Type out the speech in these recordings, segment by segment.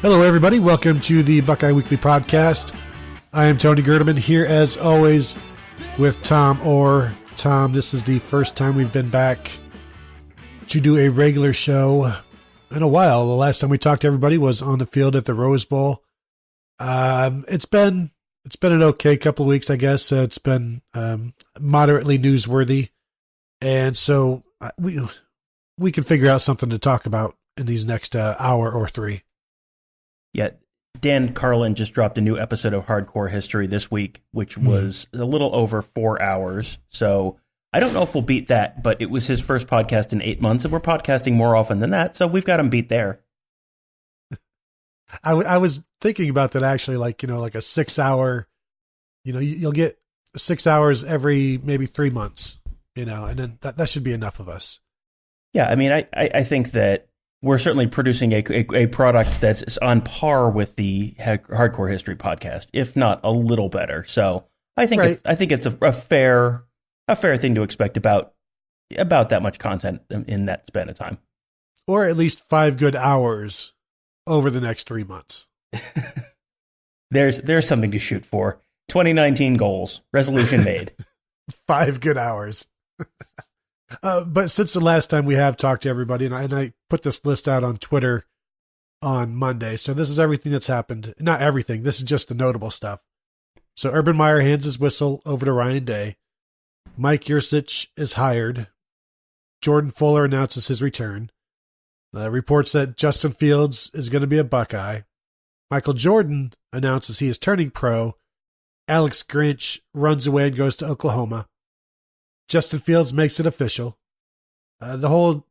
Hello, everybody. Welcome to the Buckeye Weekly podcast. I am Tony Gerdeman here, as always, with Tom Orr. Tom, this is the first time we've been back to do a regular show in a while. The last time we talked to everybody was on the field at the Rose Bowl. It's been an okay couple of weeks, I guess. It's been moderately newsworthy, and so we can figure out something to talk about in these next hour or three. Yeah, Dan Carlin just dropped a new episode of Hardcore History this week, which was a little over 4 hours. So I don't know if we'll beat that, but it was his first podcast in 8 months, and we're podcasting more often than that, so we've got him beat there. I was thinking about that actually, like a 6 hour, you'll get 6 hours every maybe 3 months, and then that should be enough of us. Yeah, I mean, I think that we're certainly producing a product that's on par with the Hardcore History podcast, if not a little better. So I think it's a fair thing to expect about that much content in that span of time, or at least 5 good hours over the next 3 months. There's something to shoot for. 2019 goals, resolution made. 5 good hours. But since the last time we have talked to everybody, and I put this list out on Twitter on Monday, so this is everything that's happened. Not everything. This is just the notable stuff. So Urban Meyer hands his whistle over to Ryan Day. Mike Yurcich is hired. Jordan Fuller announces his return. Reports that Justin Fields is going to be a Buckeye. Michael Jordan announces he is turning pro. Alex Grinch runs away and goes to Oklahoma. Justin Fields makes it official. The whole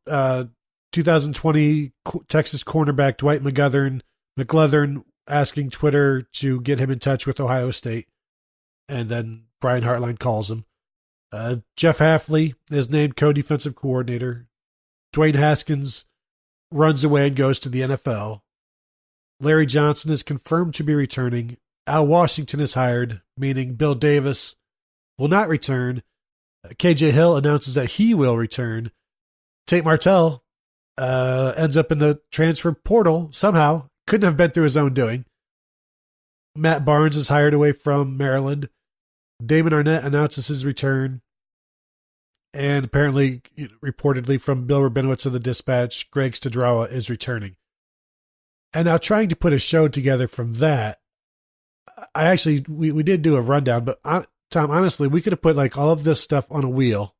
2020 Texas cornerback Dwight McGlothern asking Twitter to get him in touch with Ohio State. And then Brian Hartline calls him. Jeff Hafley is named co-defensive coordinator. Dwayne Haskins runs away and goes to the NFL. Larry Johnson is confirmed to be returning. Al Washington is hired, meaning Bill Davis will not return. KJ Hill announces that he will return. Tate Martell ends up in the transfer portal somehow. Couldn't have been through his own doing. Matt Barnes is hired away from Maryland. Damon Arnett announces his return. And apparently, reportedly from Bill Rabinowitz of the Dispatch, Greg Stadrawa is returning. And now trying to put a show together from that, we did do a rundown, but Tom, honestly, we could have put like all of this stuff on a wheel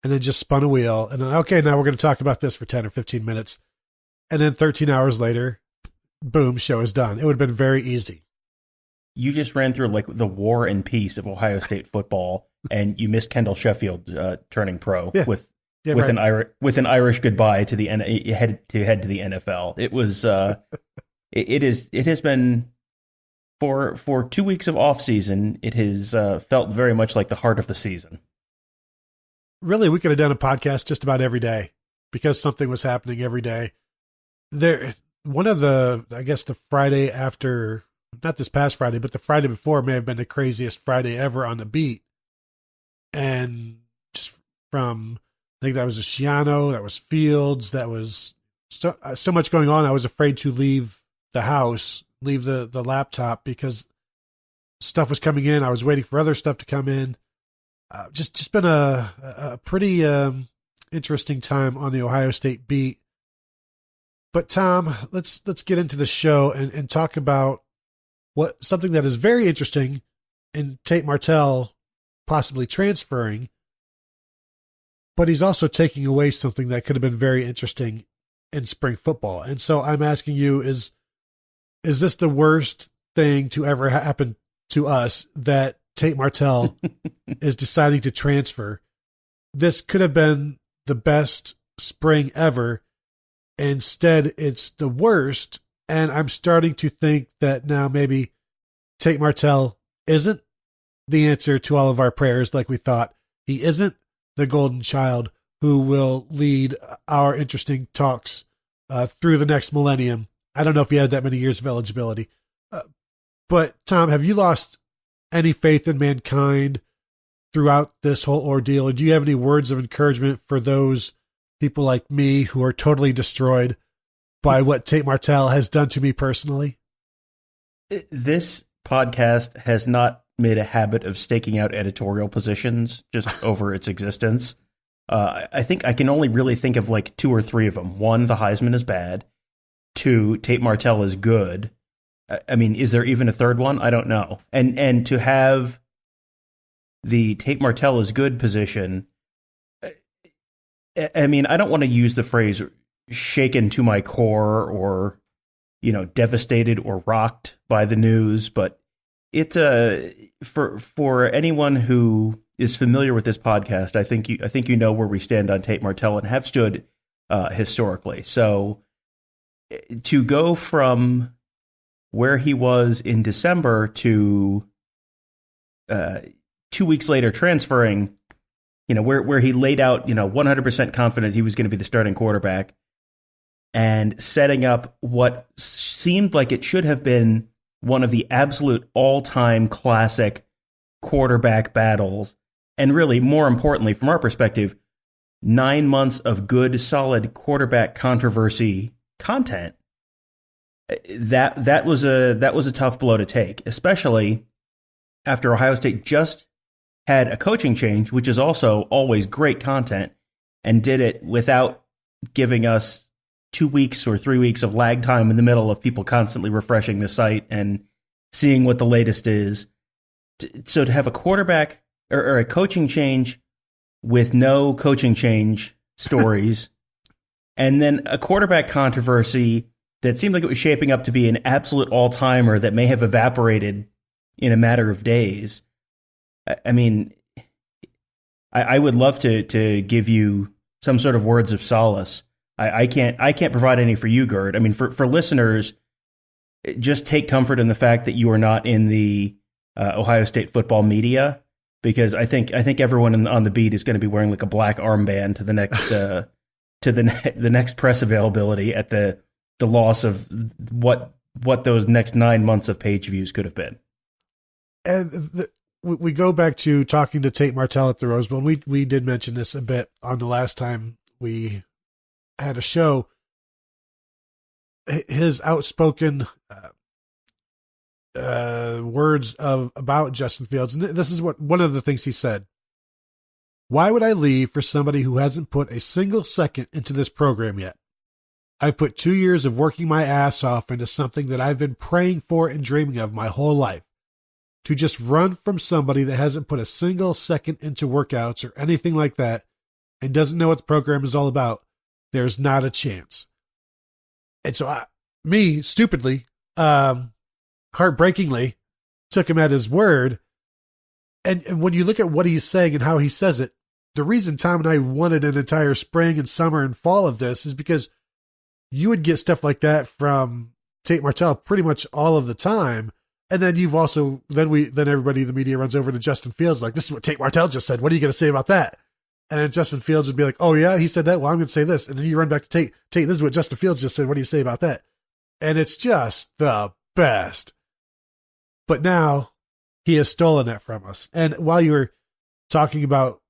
and then just spun a wheel. And then, okay, now we're going to talk about this for 10 or 15 minutes. And then 13 hours later, boom, show is done. It would have been very easy. You just ran through like the war and peace of Ohio State football, and you missed Kendall Sheffield turning pro with an Irish goodbye to the head to the NFL. It was it has been for 2 weeks of off season. It has felt very much like the heart of the season. Really, we could have done a podcast just about every day because something was happening every day. One of the Friday after. Not this past Friday, but the Friday before may have been the craziest Friday ever on the beat. And just from, I think that was a Schiano, that was Fields, that was so much going on. I was afraid to leave the house, leave the laptop because stuff was coming in. I was waiting for other stuff to come in. Just been a pretty interesting time on the Ohio State beat. But Tom, let's get into the show and talk about something that is very interesting in Tate Martell possibly transferring, but he's also taking away something that could have been very interesting in spring football. And so I'm asking you, is this the worst thing to ever happen to us that Tate Martell is deciding to transfer? This could have been the best spring ever. Instead, it's the worst. And I'm starting to think that now maybe Tate Martell isn't the answer to all of our prayers like we thought. He isn't the golden child who will lead our interesting talks through the next millennium. I don't know if he had that many years of eligibility. But, Tom, have you lost any faith in mankind throughout this whole ordeal? Or do you have any words of encouragement for those people like me who are totally destroyed by what Tate Martell has done to me personally. This podcast has not made a habit of staking out editorial positions just over its existence. I think I can only really think of like 2 or 3 of them. 1, the Heisman is bad. 2, Tate Martell is good. I mean, is there even a third one? I don't know. And to have the Tate Martell is good position, I mean, I don't want to use the phrase shaken to my core or, devastated or rocked by the news, but it's for anyone who is familiar with this podcast, I think you know where we stand on Tate Martell and have stood historically. So to go from where he was in December to 2 weeks later transferring, where he laid out, 100% confident he was going to be the starting quarterback and setting up what seemed like it should have been one of the absolute all-time classic quarterback battles. And really, more importantly, from our perspective, 9 months of good, solid quarterback controversy content. That was a tough blow to take, especially after Ohio State just had a coaching change, which is also always great content, and did it without giving us 2 weeks or 3 weeks of lag time in the middle of people constantly refreshing the site and seeing what the latest is. So to have a quarterback or a coaching change with no coaching change stories, and then a quarterback controversy that seemed like it was shaping up to be an absolute all-timer that may have evaporated in a matter of days. I mean, I would love to give you some sort of words of solace. I can't provide any for you, Gerd. I mean, for listeners, just take comfort in the fact that you are not in the Ohio State football media, because I think everyone on the beat is going to be wearing like a black armband to the next the next press availability at the loss of what those next 9 months of page views could have been. And we go back to talking to Tate Martell at the Rose Bowl. We did mention this a bit on the last time we had a show. His outspoken words about Justin Fields, and this is what one of the things he said. Why would I leave for somebody who hasn't put a single second into this program yet? I've put 2 years of working my ass off into something that I've been praying for and dreaming of my whole life. To just run from somebody that hasn't put a single second into workouts or anything like that and doesn't know what the program is all about, there's not a chance. And so me, stupidly, heartbreakingly, took him at his word. And when you look at what he's saying and how he says it, the reason Tom and I wanted an entire spring and summer and fall of this is because you would get stuff like that from Tate Martell pretty much all of the time. And then you've also, then everybody in the media runs over to Justin Fields like, this is what Tate Martell just said. What are you going to say about that? And then Justin Fields would be like, oh yeah, he said that. Well, I'm going to say this. And then you run back to Tate. Tate, this is what Justin Fields just said. What do you say about that? And it's just the best. But now he has stolen that from us. And while you were talking about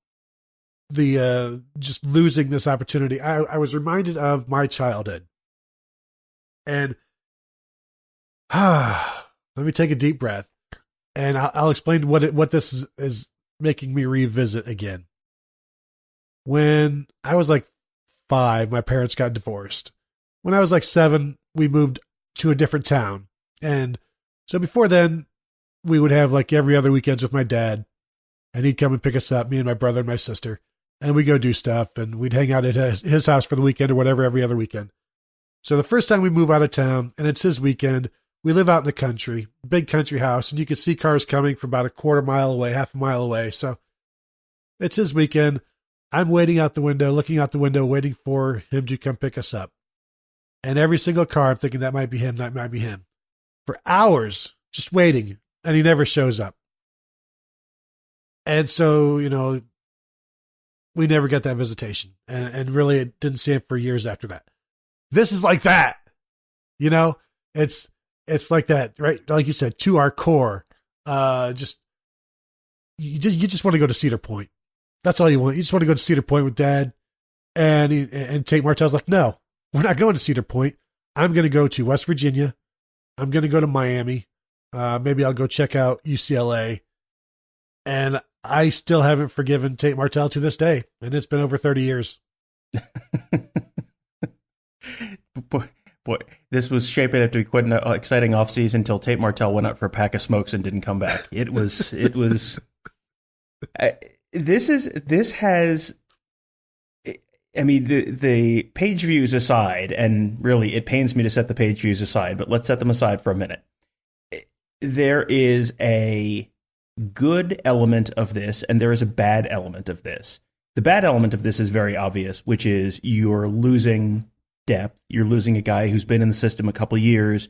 the just losing this opportunity, I was reminded of my childhood. And let me take a deep breath, and I'll explain what this is making me revisit again. When I was like 5, my parents got divorced. When I was like 7, we moved to a different town. And so before then, we would have like every other weekends with my dad, and he'd come and pick us up, me and my brother and my sister, and we'd go do stuff, and we'd hang out at his house for the weekend or whatever every other weekend. So the first time we move out of town, and it's his weekend, we live out in the country, big country house, and you can see cars coming from about a quarter mile away, half a mile away. So it's his weekend. I'm waiting out the window, looking out the window, waiting for him to come pick us up. And every single car, I'm thinking that might be him, that might be him. For hours, just waiting, and he never shows up. And so, we never got that visitation. And really, it didn't see him for years after that. This is like that. It's like that, right? Like you said, to our core. You just want to go to Cedar Point. That's all you want. You just want to go to Cedar Point with Dad. And Tate Martell's like, no, we're not going to Cedar Point. I'm going to go to West Virginia. I'm going to go to Miami. Maybe I'll go check out UCLA. And I still haven't forgiven Tate Martell to this day. And it's been over 30 years. Boy, this was shaping up to be quite an exciting offseason until Tate Martell went out for a pack of smokes and didn't come back. This has, I mean, the page views aside, and really it pains me to set the page views aside, but let's set them aside for a minute. There is a good element of this, and there is a bad element of this. The bad element of this is very obvious, which is you're losing depth. You're losing a guy who's been in the system a couple of years,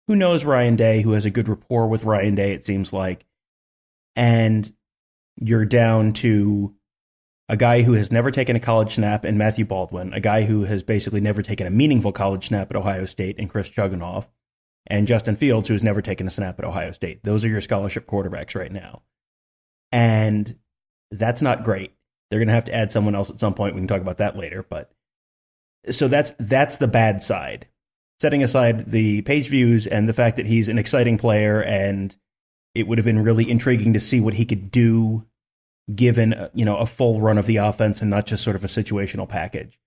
who knows Ryan Day, who has a good rapport with Ryan Day, it seems like. And you're down to a guy who has never taken a college snap in Matthew Baldwin, a guy who has basically never taken a meaningful college snap at Ohio State in Chris Chuganoff, and Justin Fields, who's never taken a snap at Ohio State. Those are your scholarship quarterbacks right now. And that's not great. They're going to have to add someone else at some point. We can talk about that later. But so that's the bad side. Setting aside the page views and the fact that he's an exciting player and it would have been really intriguing to see what he could do given, a full run of the offense and not just sort of a situational package.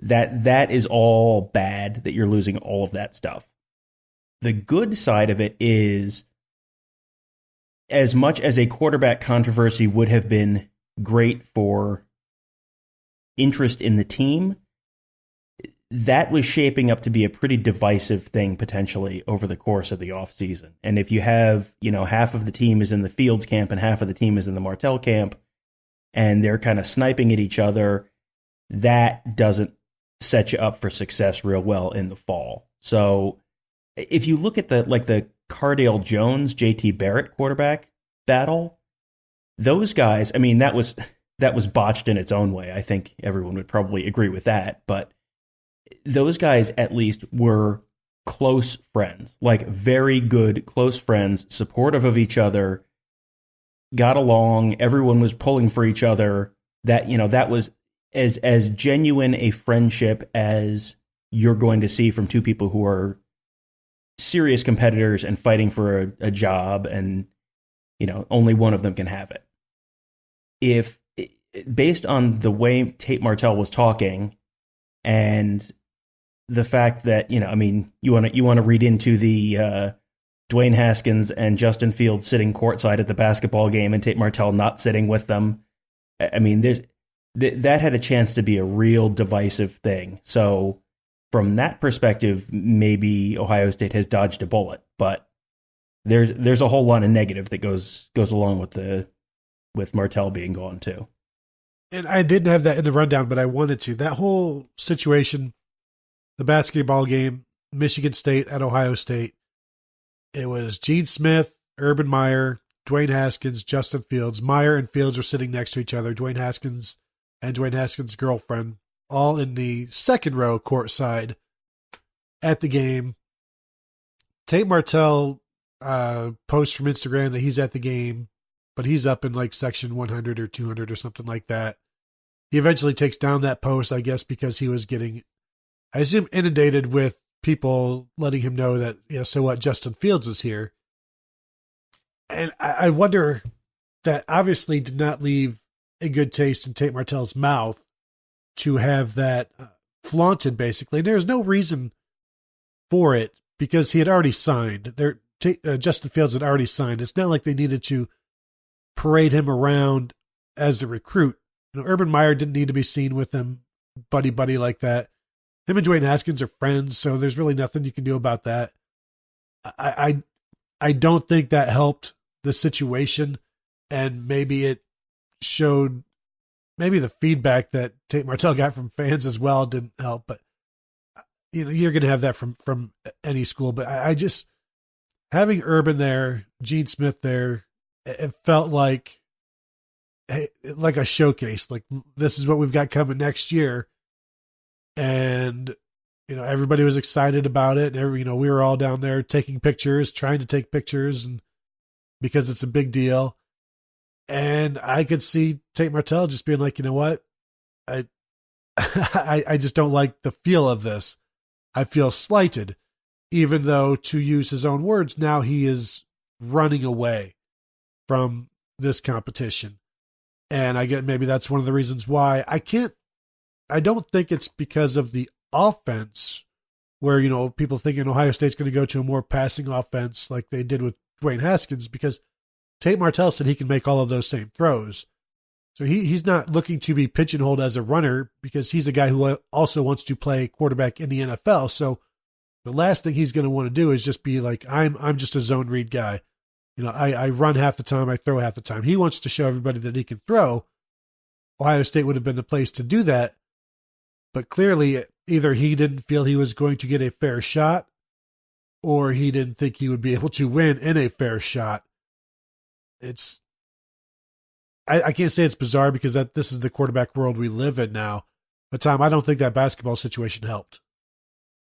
That is all bad, that you're losing all of that stuff. The good side of it is, as much as a quarterback controversy would have been great for interest in the team, that was shaping up to be a pretty divisive thing potentially over the course of the offseason. And if you have, half of the team is in the Fields camp and half of the team is in the Martell camp, and they're kind of sniping at each other, that doesn't set you up for success real well in the fall. So if you look at the Cardale Jones, JT Barrett quarterback battle, those guys, I mean, that was botched in its own way. I think everyone would probably agree with that. But those guys at least were close friends, like very good close friends, supportive of each other, got along. Everyone was pulling for each other. That was as genuine a friendship as you're going to see from two people who are serious competitors and fighting for a job, and only one of them can have it. If based on the way Tate Martell was talking and the fact that you want to read into the Dwayne Haskins and Justin Fields sitting courtside at the basketball game and Tate Martell not sitting with them, I mean, that had a chance to be a real divisive thing. So from that perspective, maybe Ohio State has dodged a bullet, but there's a whole lot of negative that goes along with Martell being gone too. And I didn't have that in the rundown, but I wanted to. That whole situation, the basketball game, Michigan State at Ohio State, it was Gene Smith, Urban Meyer, Dwayne Haskins, Justin Fields. Meyer and Fields are sitting next to each other. Dwayne Haskins and Dwayne Haskins' girlfriend, all in the second row courtside at the game. Tate Martell posts from Instagram that he's at the game, but he's up in like section 100 or 200 or something like that. He eventually takes down that post, I guess, because he was getting, I assume, inundated with people letting him know that, so what, Justin Fields is here. And I wonder, that obviously did not leave a good taste in Tate Martell's mouth to have that flaunted, basically. And there's no reason for it because he had already signed. Justin Fields had already signed. It's not like they needed to parade him around as a recruit. Urban Meyer didn't need to be seen with him buddy like that. Him and Dwayne Haskins are friends, so there's really nothing you can do about that. I don't think that helped the situation, and maybe it showed, maybe the feedback that Tate Martell got from fans as well didn't help, but you're going to have that from any school. But I just, having Urban there, Gene Smith there, it felt like a showcase. Like, this is what we've got coming next year. And, everybody was excited about it. And, we were all down there taking pictures, trying to take pictures, and because it's a big deal. And I could see Tate Martell just being like, you know what? I just don't like the feel of this. I feel slighted, even though, to use his own words, now he is running away from this competition. And I get maybe that's one of the reasons why I don't think it's because of the offense where, people thinking Ohio State's going to go to a more passing offense like they did with Dwayne Haskins, because Tate Martell said he can make all of those same throws. So he's not looking to be pigeonholed as a runner, because he's a guy who also wants to play quarterback in the NFL. So the last thing he's going to want to do is just be like, I'm just a zone read guy. I run half the time, I throw half the time. He wants to show everybody that he can throw. Ohio State would have been the place to do that. But clearly, either he didn't feel he was going to get a fair shot, or he didn't think he would be able to win in a fair shot. I can't say it's bizarre, because this is the quarterback world we live in now. But Tom, I don't think that basketball situation helped.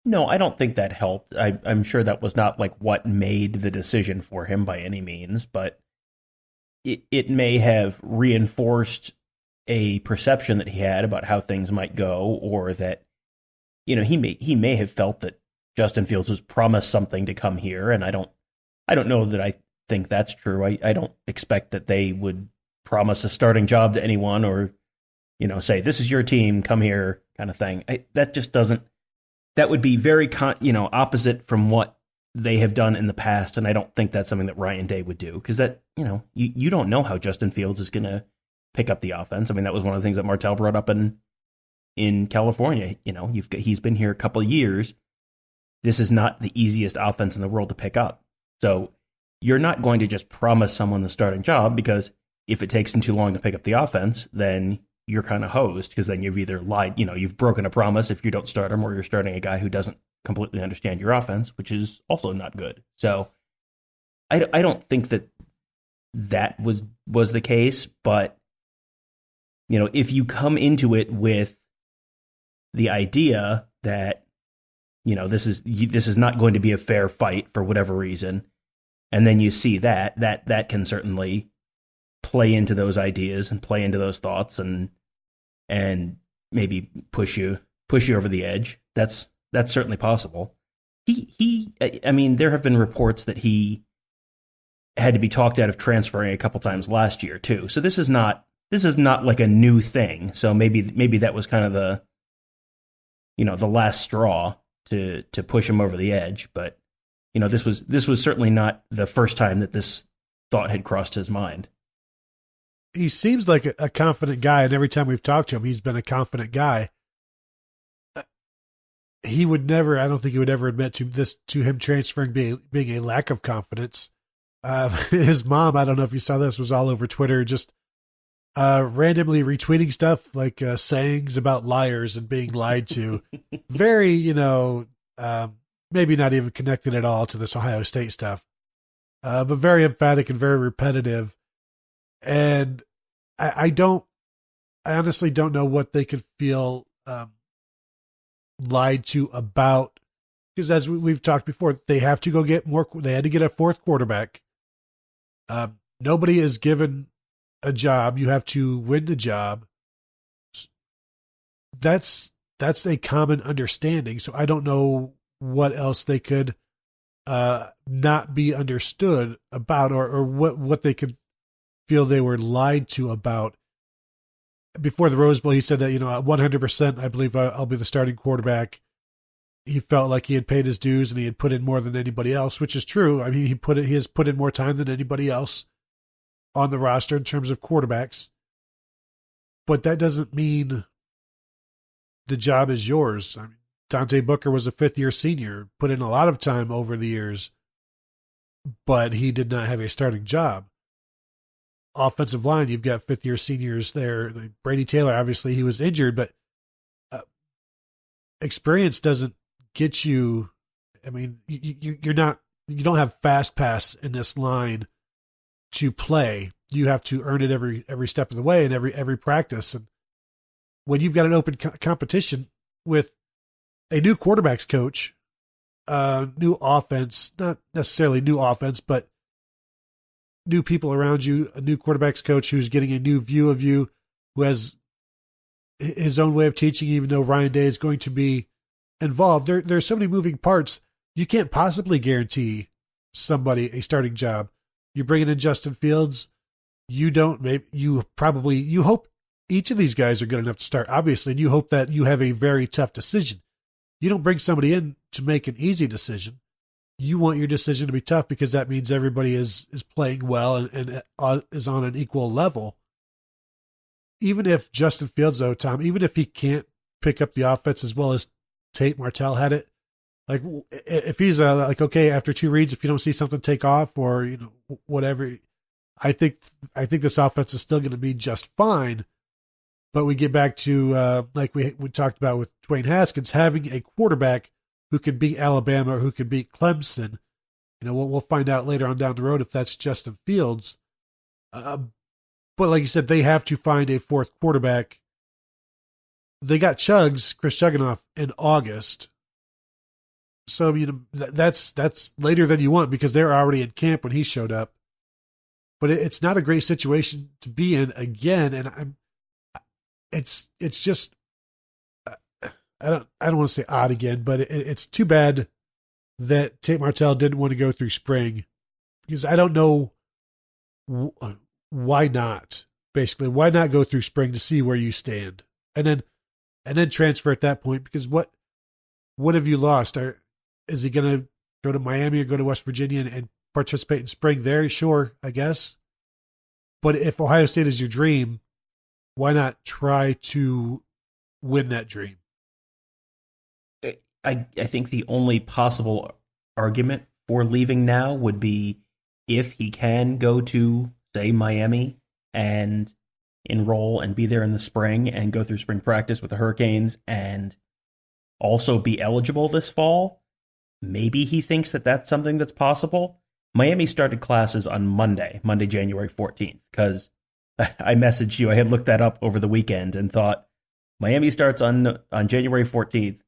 No, I don't think that helped. I'm sure that was not like what made the decision for him by any means, but it may have reinforced a perception that he had about how things might go, or that, he may have felt that Justin Fields was promised something to come here. And I don't know that I think that's true. I don't expect that they would promise a starting job to anyone, or, say, this is your team, come here kind of thing. That just doesn't, that would be very, opposite from what they have done in the past. And I don't think that's something that Ryan Day would do, because that, you don't know how Justin Fields is going to pick up the offense. I mean, that was one of the things that Martell brought up in California. He's been here a couple of years. This is not the easiest offense in the world to pick up. So you're not going to just promise someone the starting job, because if it takes them too long to pick up the offense, then you're kind of hosed, because then you've either lied, you've broken a promise if you don't start him, or you're starting a guy who doesn't completely understand your offense, which is also not good. So I don't think that was the case, but if you come into it with the idea that, this is not going to be a fair fight for whatever reason, and then you see that can certainly play into those ideas and play into those thoughts, and maybe push you over the edge. That's certainly possible. I mean, there have been reports that he had to be talked out of transferring a couple times last year too. So this is not like a new thing. So maybe that was kind of the last straw to push him over the edge. But this was certainly not the first time that this thought had crossed his mind. He seems like a confident guy, and every time we've talked to him, he's been a confident guy. He would never, I don't think he would ever admit to him transferring being a lack of confidence. His mom, I don't know if you saw this, was all over Twitter, just randomly retweeting stuff like sayings about liars and being lied to. Very, maybe not even connected at all to this Ohio State stuff, but very emphatic and very repetitive. And I honestly don't know what they could feel lied to about, because as we've talked before, they have to go get more. They had to get a fourth quarterback. Nobody is given a job. You have to win the job. That's a common understanding. So I don't know what else they could not be understood about, or what they could feel they were lied to about. Before the Rose Bowl, he said that, 100%, I believe I'll be the starting quarterback. He felt like he had paid his dues and he had put in more than anybody else, which is true. I mean, he has put in more time than anybody else on the roster in terms of quarterbacks. But that doesn't mean the job is yours. I mean, Dante Booker was a fifth-year senior, put in a lot of time over the years, but he did not have a starting job. Offensive line, you've got fifth-year seniors there. Brady Taylor, obviously, he was injured, but experience doesn't get you. I mean, you don't have fast pass in this line to play. You have to earn it every step of the way and every practice. And when you've got an open competition with a new quarterbacks coach, new offense, not necessarily new offense, but new people around you, a new quarterbacks coach who's getting a new view of you, who has his own way of teaching, even though Ryan Day is going to be involved. There's so many moving parts. You can't possibly guarantee somebody a starting job. You're bringing in Justin Fields. You hope each of these guys are good enough to start, obviously, and you hope that you have a very tough decision. You don't bring somebody in to make an easy decision. You want your decision to be tough because that means everybody is playing well and is on an equal level. Even if Justin Fields, though, Tom, even if he can't pick up the offense as well as Tate Martell had it, like if he's okay, after 2 reads, if you don't see something take off or whatever, I think this offense is still going to be just fine. But we get back to like we talked about with Dwayne Haskins, having a quarterback who could beat Alabama or who could beat Clemson. We'll find out later on down the road if that's Justin Fields. But like you said, they have to find a fourth quarterback. They got Chris Chugginoff in August. So, that's later than you want because they're already in camp when he showed up. But it's not a great situation to be in again. And it's just, I don't want to say odd again, but it's too bad that Tate Martell didn't want to go through spring because I don't know why not. Basically, why not go through spring to see where you stand, and then transfer at that point? Because what have you lost? Is he going to go to Miami or go to West Virginia and participate in spring there? Sure, I guess. But if Ohio State is your dream, why not try to win that dream? I think the only possible argument for leaving now would be if he can go to, say, Miami and enroll and be there in the spring and go through spring practice with the Hurricanes and also be eligible this fall. Maybe he thinks that that's something that's possible. Miami started classes on Monday, January 14th, because I messaged you. I had looked that up over the weekend and thought, Miami starts on January 14th.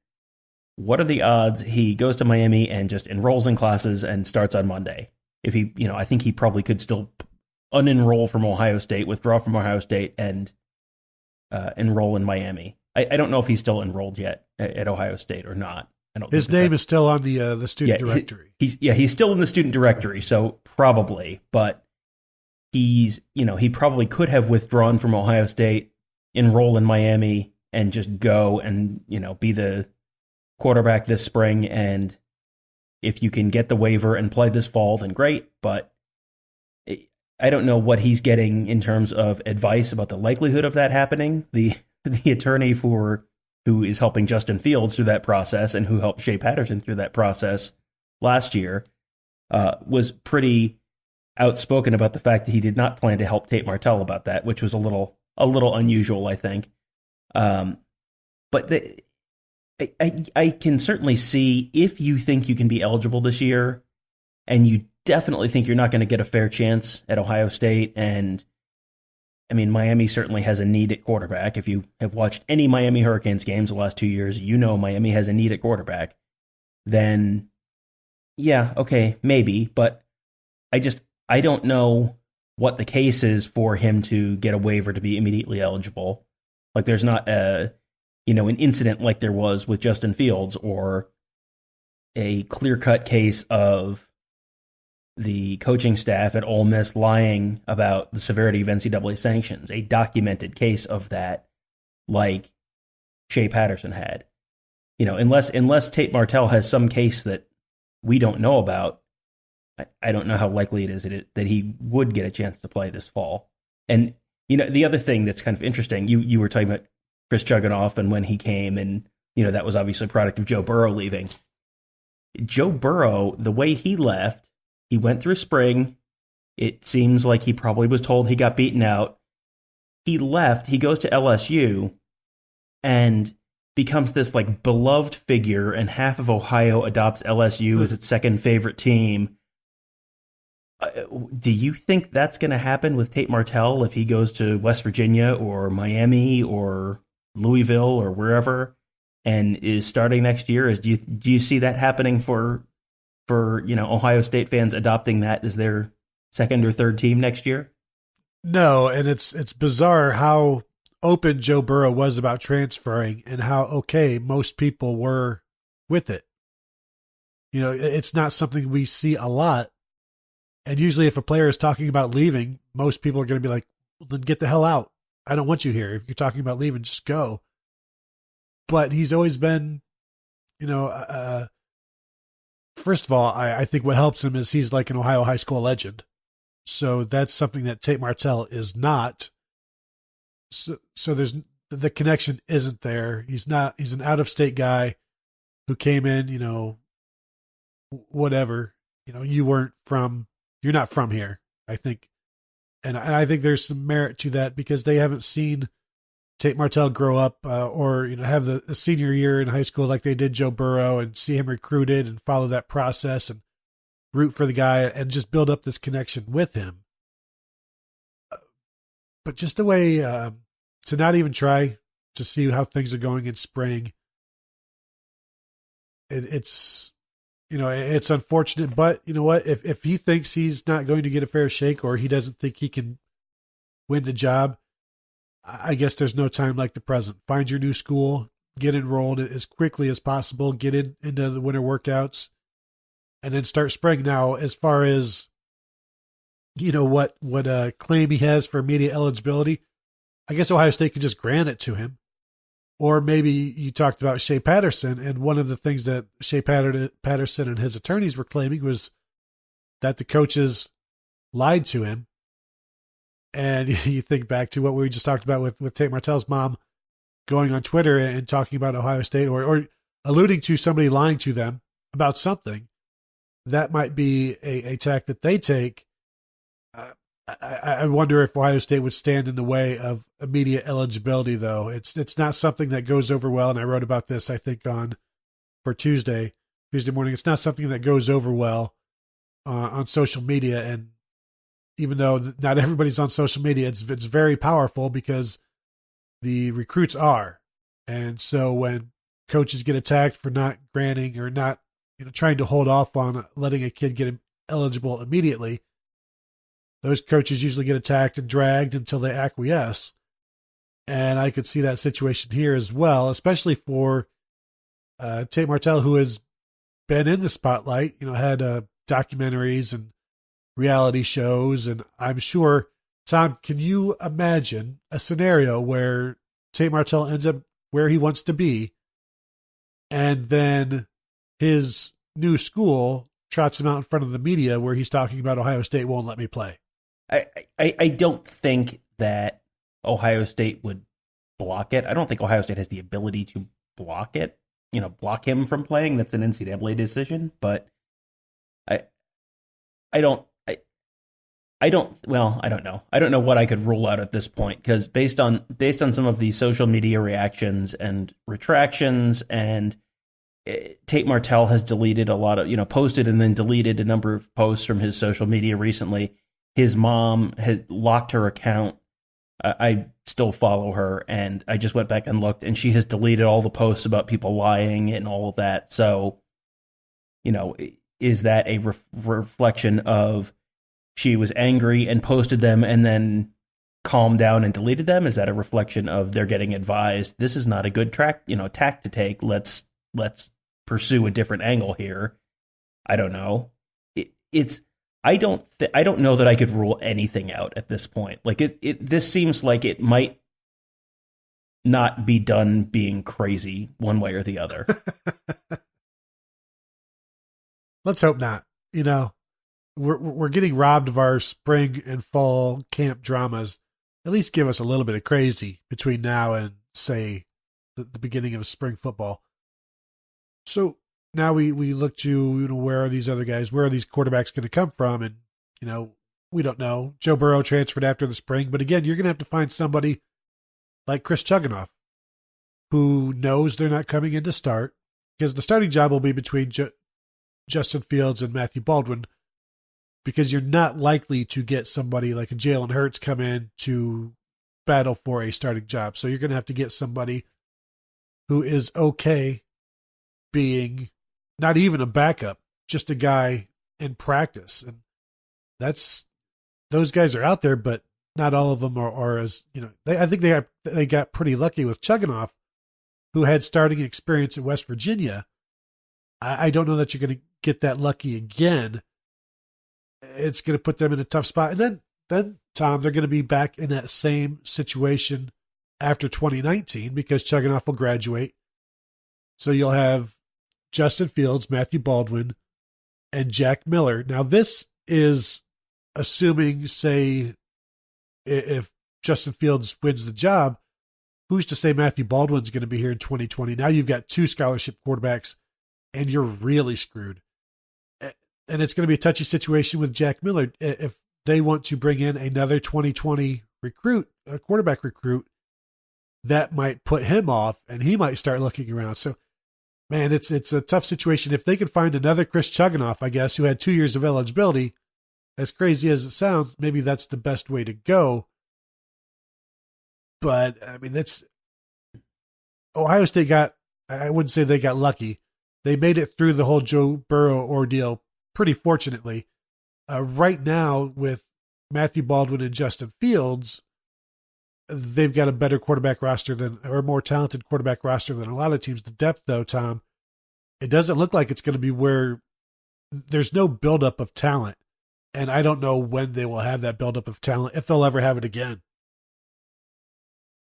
What are the odds he goes to Miami and just enrolls in classes and starts on Monday? If he, I think he probably could still unenroll from Ohio State, withdraw from Ohio State, and enroll in Miami. I don't know if he's still enrolled yet at Ohio State or not. His name is still on the student directory. He's still in the student directory, so probably, but he probably could have withdrawn from Ohio State, enroll in Miami, and just go and, be the quarterback this spring. And if you can get the waiver and play this fall, then great. But I don't know what he's getting in terms of advice about the likelihood of that happening. The attorney who is helping Justin Fields through that process and who helped Shea Patterson through that process last year was pretty outspoken about the fact that he did not plan to help Tate Martell about that, which was a little unusual, I think. But I can certainly see if you think you can be eligible this year and you definitely think you're not going to get a fair chance at Ohio State. And I mean, Miami certainly has a need at quarterback. If you have watched any Miami Hurricanes games the last 2 years, Miami has a need at quarterback. Then, yeah, okay, maybe. But I don't know what the case is for him to get a waiver to be immediately eligible. Like there's not an incident like there was with Justin Fields or a clear-cut case of the coaching staff at Ole Miss lying about the severity of NCAA sanctions, a documented case of that like Shea Patterson had. Unless Tate Martell has some case that we don't know about, I don't know how likely it is that he would get a chance to play this fall. And, the other thing that's kind of interesting, you were talking about Chris Chugginoff and when he came, and, that was obviously a product of Joe Burrow leaving. Joe Burrow, the way he left, he went through spring. It seems like he probably was told he got beaten out. He left. He goes to LSU and becomes this like beloved figure, and half of Ohio adopts LSU as its second favorite team. Do you think that's going to happen with Tate Martell if he goes to West Virginia or Miami or Louisville or wherever and is starting next year? Do you see that happening for Ohio State fans adopting that as their second or third team next year? No, and it's bizarre how open Joe Burrow was about transferring and how okay most people were with it. It's not something we see a lot. And usually if a player is talking about leaving, most people are going to be like, well, then get the hell out. I don't want you here. If you're talking about leaving, just go. But he's always been, first of all, I think what helps him is he's like an Ohio high school legend. So that's something that Tate Martell is not. So there's the connection isn't there. He's an out of state guy who came in, whatever, you're not from here, I think. And I think there's some merit to that because they haven't seen Tate Martell grow up or have the senior year in high school like they did Joe Burrow and see him recruited and follow that process and root for the guy and just build up this connection with him. But just the way to not even try to see how things are going in spring, it's unfortunate, but you know what? If he thinks he's not going to get a fair shake or he doesn't think he can win the job, I guess there's no time like the present. Find your new school, get enrolled as quickly as possible, get into the winter workouts, and then start spring. Now, as far as what claim he has for immediate eligibility, I guess Ohio State could just grant it to him. Or maybe you talked about Shea Patterson, and one of the things that Shea Patterson and his attorneys were claiming was that the coaches lied to him. And you think back to what we just talked about with Tate Martell's mom going on Twitter and talking about Ohio State or alluding to somebody lying to them about something. That might be a tack that they take. I wonder if Ohio State would stand in the way of immediate eligibility, though. It's not something that goes over well, and I wrote about this, I think, for Tuesday morning. It's not something that goes over well on social media, and even though not everybody's on social media, it's very powerful because the recruits are. And so when coaches get attacked for not granting or not trying to hold off on letting a kid get eligible immediately, those coaches usually get attacked and dragged until they acquiesce. And I could see that situation here as well, especially for Tate Martell, who has been in the spotlight, had documentaries and reality shows. And I'm sure, Tom, can you imagine a scenario where Tate Martell ends up where he wants to be, and then his new school trots him out in front of the media where he's talking about Ohio State won't let me play? I don't think that Ohio State would block it. I don't think Ohio State has the ability to block it, block him from playing. That's an NCAA decision. But I don't know. I don't know what I could rule out at this point, because based on some of the social media reactions and retractions, and Tate Martell has deleted a lot of, posted and then deleted a number of posts from his social media recently. His mom has locked her account. I still follow her, and I just went back and looked, and she has deleted all the posts about people lying and all of that. So, is that a reflection of she was angry and posted them and then calmed down and deleted them? Is that a reflection of they're getting advised this is not a good tack to take? Let's pursue a different angle here. I don't know. I don't know that I could rule anything out at this point. Like this seems like it might not be done being crazy one way or the other. Let's hope not. We're getting robbed of our spring and fall camp dramas. At least give us a little bit of crazy between now and, say, the beginning of spring football. So now we look to, where are these other guys? Where are these quarterbacks going to come from? And, we don't know. Joe Burrow transferred after the spring. But again, you're going to have to find somebody like Chris Chuganoff who knows they're not coming in to start, because the starting job will be between Justin Fields and Matthew Baldwin, because you're not likely to get somebody like a Jalen Hurts come in to battle for a starting job. So you're going to have to get somebody who is okay being not even a backup, just a guy in practice. And those guys are out there, but not all of them are as, I think they got pretty lucky with Chuganoff, who had starting experience at West Virginia, I don't know that you're going to get that lucky again. It's going to put them in a tough spot. And then Tom, they're going to be back in that same situation after 2019 because Chugginoff will graduate. So you'll have Justin Fields, Matthew Baldwin, and Jack Miller. Now, this is assuming, say, if Justin Fields wins the job, who's to say Matthew Baldwin's going to be here in 2020? Now you've got 2 scholarship quarterbacks, and you're really screwed. And it's going to be a touchy situation with Jack Miller. If they want to bring in another 2020 recruit, a quarterback recruit, that might put him off, and he might start looking around. So, man, it's a tough situation. If they can find another Chris Chugginoff, I guess, who had 2 years of eligibility, as crazy as it sounds, maybe that's the best way to go. But, I mean, Ohio State I wouldn't say they got lucky. They made it through the whole Joe Burrow ordeal pretty fortunately. Right now, with Matthew Baldwin and Justin Fields, they've got a better quarterback roster or more talented quarterback roster than a lot of teams. The depth, though, Tom, it doesn't look like it's going to be where there's no buildup of talent. And I don't know when they will have that buildup of talent, if they'll ever have it again.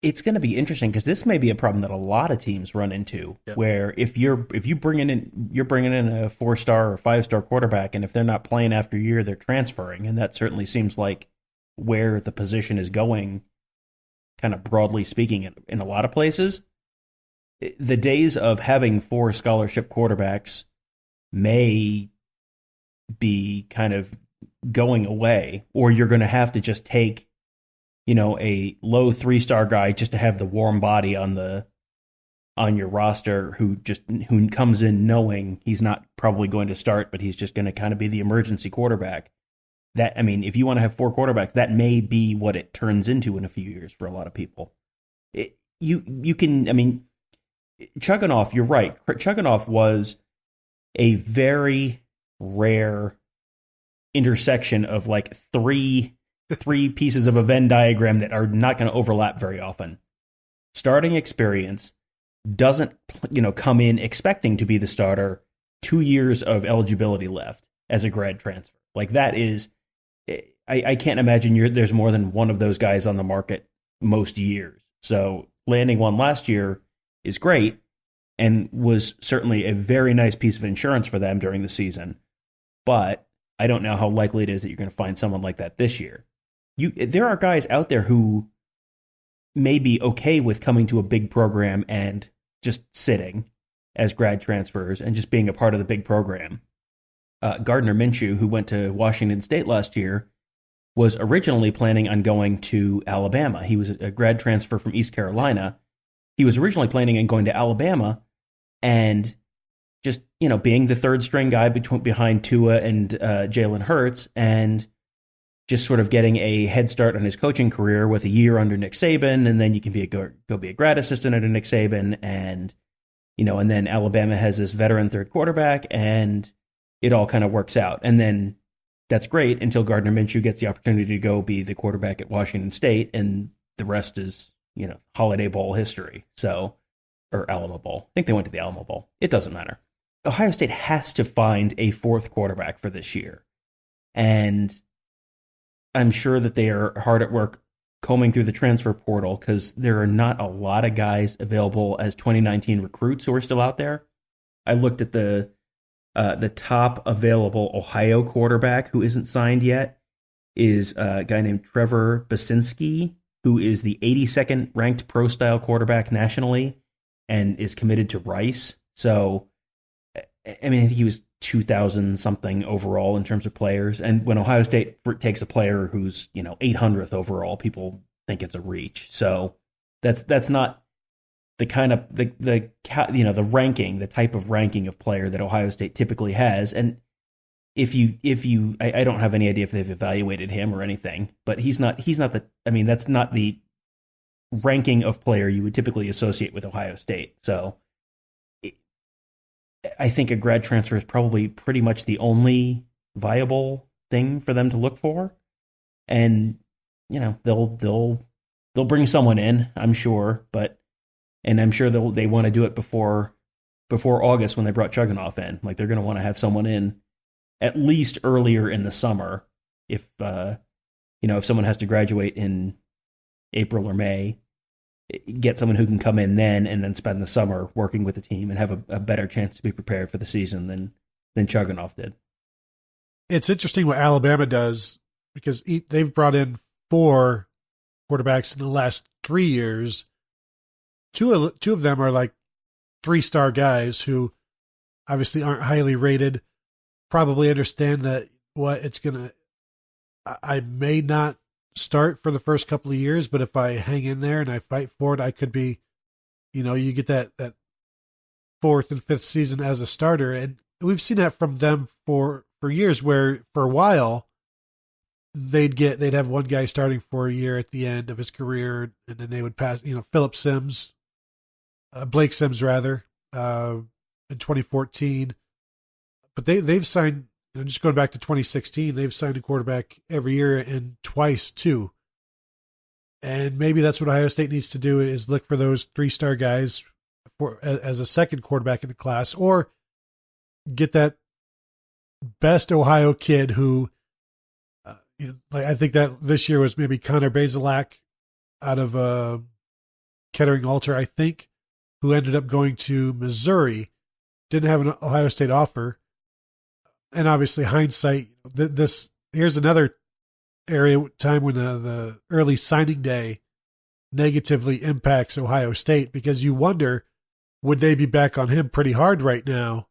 It's going to be interesting because this may be a problem that a lot of teams run into. Yep. Where if you're bringing in a 4-star or 5-star quarterback, and if they're not playing after a year, they're transferring, and that certainly seems like where the position is going, kind of broadly speaking, in a lot of places. The days of having 4 scholarship quarterbacks may be kind of going away, or you're going to have to just take, a low 3-star guy just to have the warm body on your roster who comes in knowing he's not probably going to start, but he's just going to kind of be the emergency quarterback. That, I mean, if you want to have 4 quarterbacks, that may be what it turns into in a few years for a lot of people. You can, I mean, Chugginoff, you're right. Chugginoff was a very rare intersection of like three pieces of a Venn diagram that are not going to overlap very often. Starting experience, doesn't come in expecting to be the starter, 2 years of eligibility left as a grad transfer. Like that is, I can't imagine there's more than one of those guys on the market most years. So landing one last year is great and was certainly a very nice piece of insurance for them during the season. But I don't know how likely it is that you're going to find someone like that this year. There are guys out there who may be okay with coming to a big program and just sitting as grad transfers and just being a part of the big program. Gardner Minshew, who went to Washington State last year, was originally planning on going to Alabama. He was a grad transfer from East Carolina. He was originally planning on going to Alabama and just, being the third string guy behind Tua and Jalen Hurts, and just sort of getting a head start on his coaching career with a year under Nick Saban, and then you can go be a grad assistant under Nick Saban, and and then Alabama has this veteran third quarterback, and it all kind of works out. And then that's great until Gardner Minshew gets the opportunity to go be the quarterback at Washington State, and the rest is Holiday Bowl history. So, or Alamo Bowl. I think they went to the Alamo Bowl. It doesn't matter. Ohio State has to find a 4th quarterback for this year, and I'm sure that they are hard at work combing through the transfer portal because there are not a lot of guys available as 2019 recruits who are still out there. I looked at the top available Ohio quarterback who isn't signed yet is a guy named Trevor Basinski, who is the 82nd ranked pro-style quarterback nationally and is committed to Rice. So, I mean, I think he was 2,000 something overall in terms of players. And when Ohio State takes a player who's 800th overall, people think it's a reach. So that's not the kind of the ranking, the type of ranking of player that Ohio State typically has. And if you I don't have any idea if they've evaluated him or anything, but he's not that's not the ranking of player you would typically associate with Ohio State. So I think a grad transfer is probably pretty much the only viable thing for them to look for. And, they'll bring someone in, I'm sure, and I'm sure they want to do it before before August when they brought Chugunov in. Like, they're going to want to have someone in at least earlier in the summer if if someone has to graduate in April or May, get someone who can come in then and then spend the summer working with the team and have a better chance to be prepared for the season than Chugunov did. It's interesting what Alabama does because they've brought in 4 quarterbacks in the last 3 years. Two of them are like 3-star guys who obviously aren't highly rated, probably understand that I may not start for the first couple of years, but if I hang in there and I fight for it, I could be, you get that 4th and 5th season as a starter. And we've seen that from them for years, where for a while they'd have one guy starting for a year at the end of his career, and then they would pass, Blake Sims rather, in 2014. But they've signed, just going back to 2016, they've signed a quarterback every year and twice too. And maybe that's what Ohio State needs to do, is look for those 3-star guys as a second quarterback in the class, or get that best Ohio kid who, I think that this year was maybe Connor Bazelak out of Kettering Alter, I think, who ended up going to Missouri, didn't have an Ohio State offer. And obviously hindsight, here's another time when the early signing day negatively impacts Ohio State, because you wonder, would they be back on him pretty hard right now?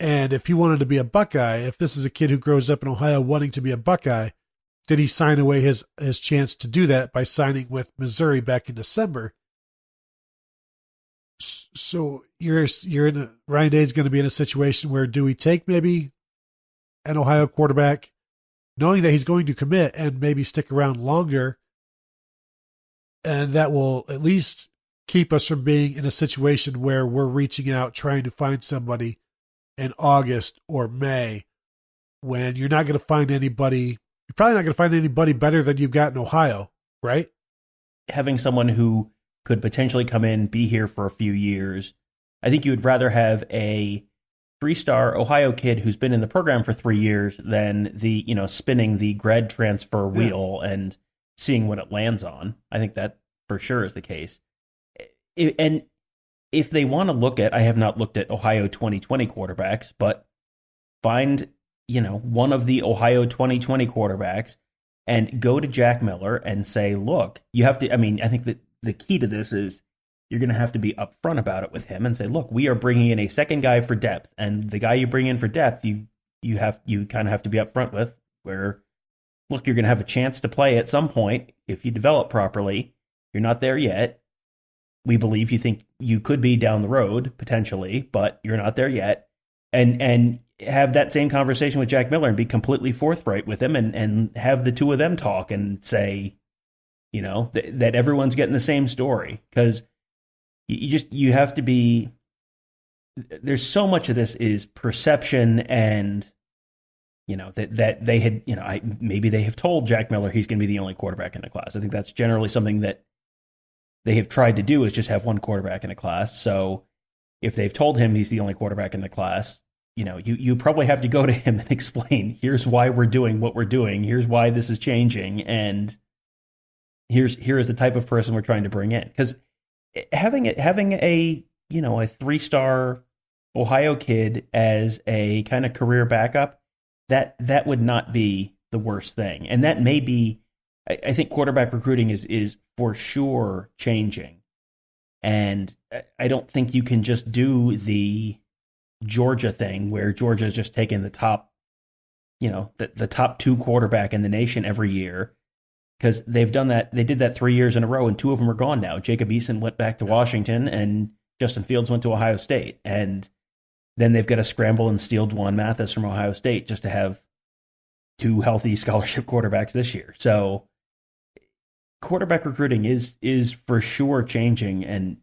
And if he wanted to be a Buckeye, if this is a kid who grows up in Ohio wanting to be a Buckeye, did he sign away his chance to do that by signing with Missouri back in December? So Ryan Day's going to be in a situation where, do we take maybe an Ohio quarterback, knowing that he's going to commit and maybe stick around longer, and that will at least keep us from being in a situation where we're reaching out trying to find somebody in August or May, when you're not going to find anybody. You're probably not going to find anybody better than you've got in Ohio, right? Having someone who could potentially come in, be here for a few years. I think you would rather have a 3-star Ohio kid who's been in the program for 3 years than the, spinning the grad transfer wheel and seeing what it lands on. I think that for sure is the case. And if they want to look at, I have not looked at Ohio 2020 quarterbacks, but find, one of the Ohio 2020 quarterbacks and go to Jack Miller and say, look, you have to, I think that the key to this is you're going to have to be upfront about it with him and say, look, we are bringing in a second guy for depth, and the guy you bring in for depth, you kind of have to be upfront with, where, look, you're going to have a chance to play at some point if you develop properly. You're not there yet. We believe you think you could be down the road potentially, but you're not there yet. And have that same conversation with Jack Miller and be completely forthright with him, and have the two of them talk and say, that everyone's getting the same story. Because you have to be, there's so much of this is perception, and that they had, maybe they have told Jack Miller he's going to be the only quarterback in the class. I think that's generally something that they have tried to do, is just have one quarterback in a class. So if they've told him he's the only quarterback in the class, you probably have to go to him and explain, here's why we're doing what we're doing. Here's why this is changing. And here is the type of person we're trying to bring in. Because having a 3-star Ohio kid as a kind of career backup, that would not be the worst thing. And that may be, I think quarterback recruiting is for sure changing. And I don't think you can just do the Georgia thing where Georgia is just taking the top, the top 2 quarterback in the nation every year, because they've done that. They did that 3 years in a row, and 2 of them are gone now. Jacob Eason went back to Washington, and Justin Fields went to Ohio State. And then they've got to scramble and steal Dwan Mathis from Ohio State just to have 2 healthy scholarship quarterbacks this year. So quarterback recruiting is for sure changing, and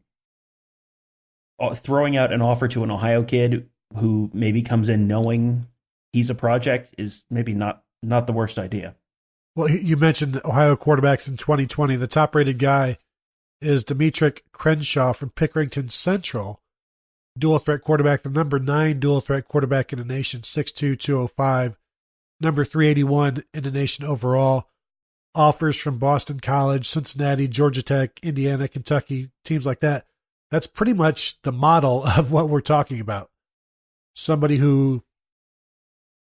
throwing out an offer to an Ohio kid who maybe comes in knowing he's a project is maybe not the worst idea. Well, you mentioned Ohio quarterbacks in 2020. The top-rated guy is Demetric Crenshaw from Pickerington Central. dual threat quarterback, the number 9 dual threat quarterback in the nation, 6'2", 205, number 381 in the nation overall. Offers from Boston College, Cincinnati, Georgia Tech, Indiana, Kentucky, teams like that. That's pretty much the model of what we're talking about. Somebody who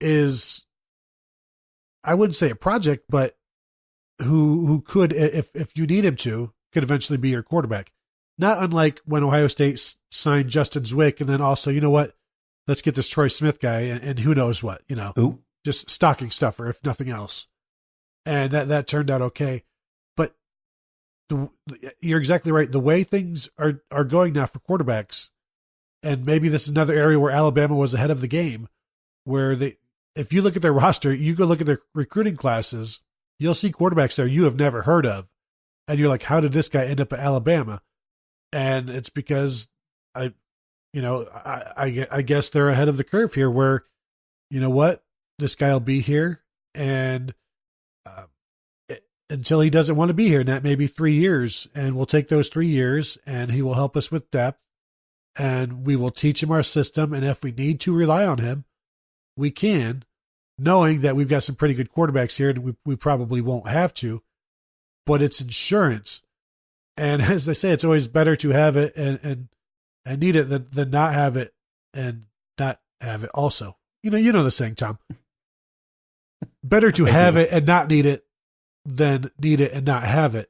is, I wouldn't say a project, but who could, if you need him to, could eventually be your quarterback. Not unlike when Ohio State signed Justin Zwick, and then also, you know what, let's get this Troy Smith guy, and who knows what, Ooh. Just stocking stuffer, if nothing else. And that turned out okay. But you're exactly right. The way things are going now for quarterbacks, and maybe this is another area where Alabama was ahead of the game, where if you look at their roster, you go look at their recruiting classes, you'll see quarterbacks there you have never heard of. And you're like, how did this guy end up at Alabama? And it's because I guess they're ahead of the curve here, where, you know what, this guy will be here, and until he doesn't want to be here, and that may be 3 years, and we'll take those 3 years, and he will help us with depth, and we will teach him our system, and if we need to rely on him, we can, knowing that we've got some pretty good quarterbacks here, and we probably won't have to, but it's insurance. And as they say, it's always better to have it and need it than not have it and not have it also. You know the saying, Tom. Better to have it and not need it than need it and not have it.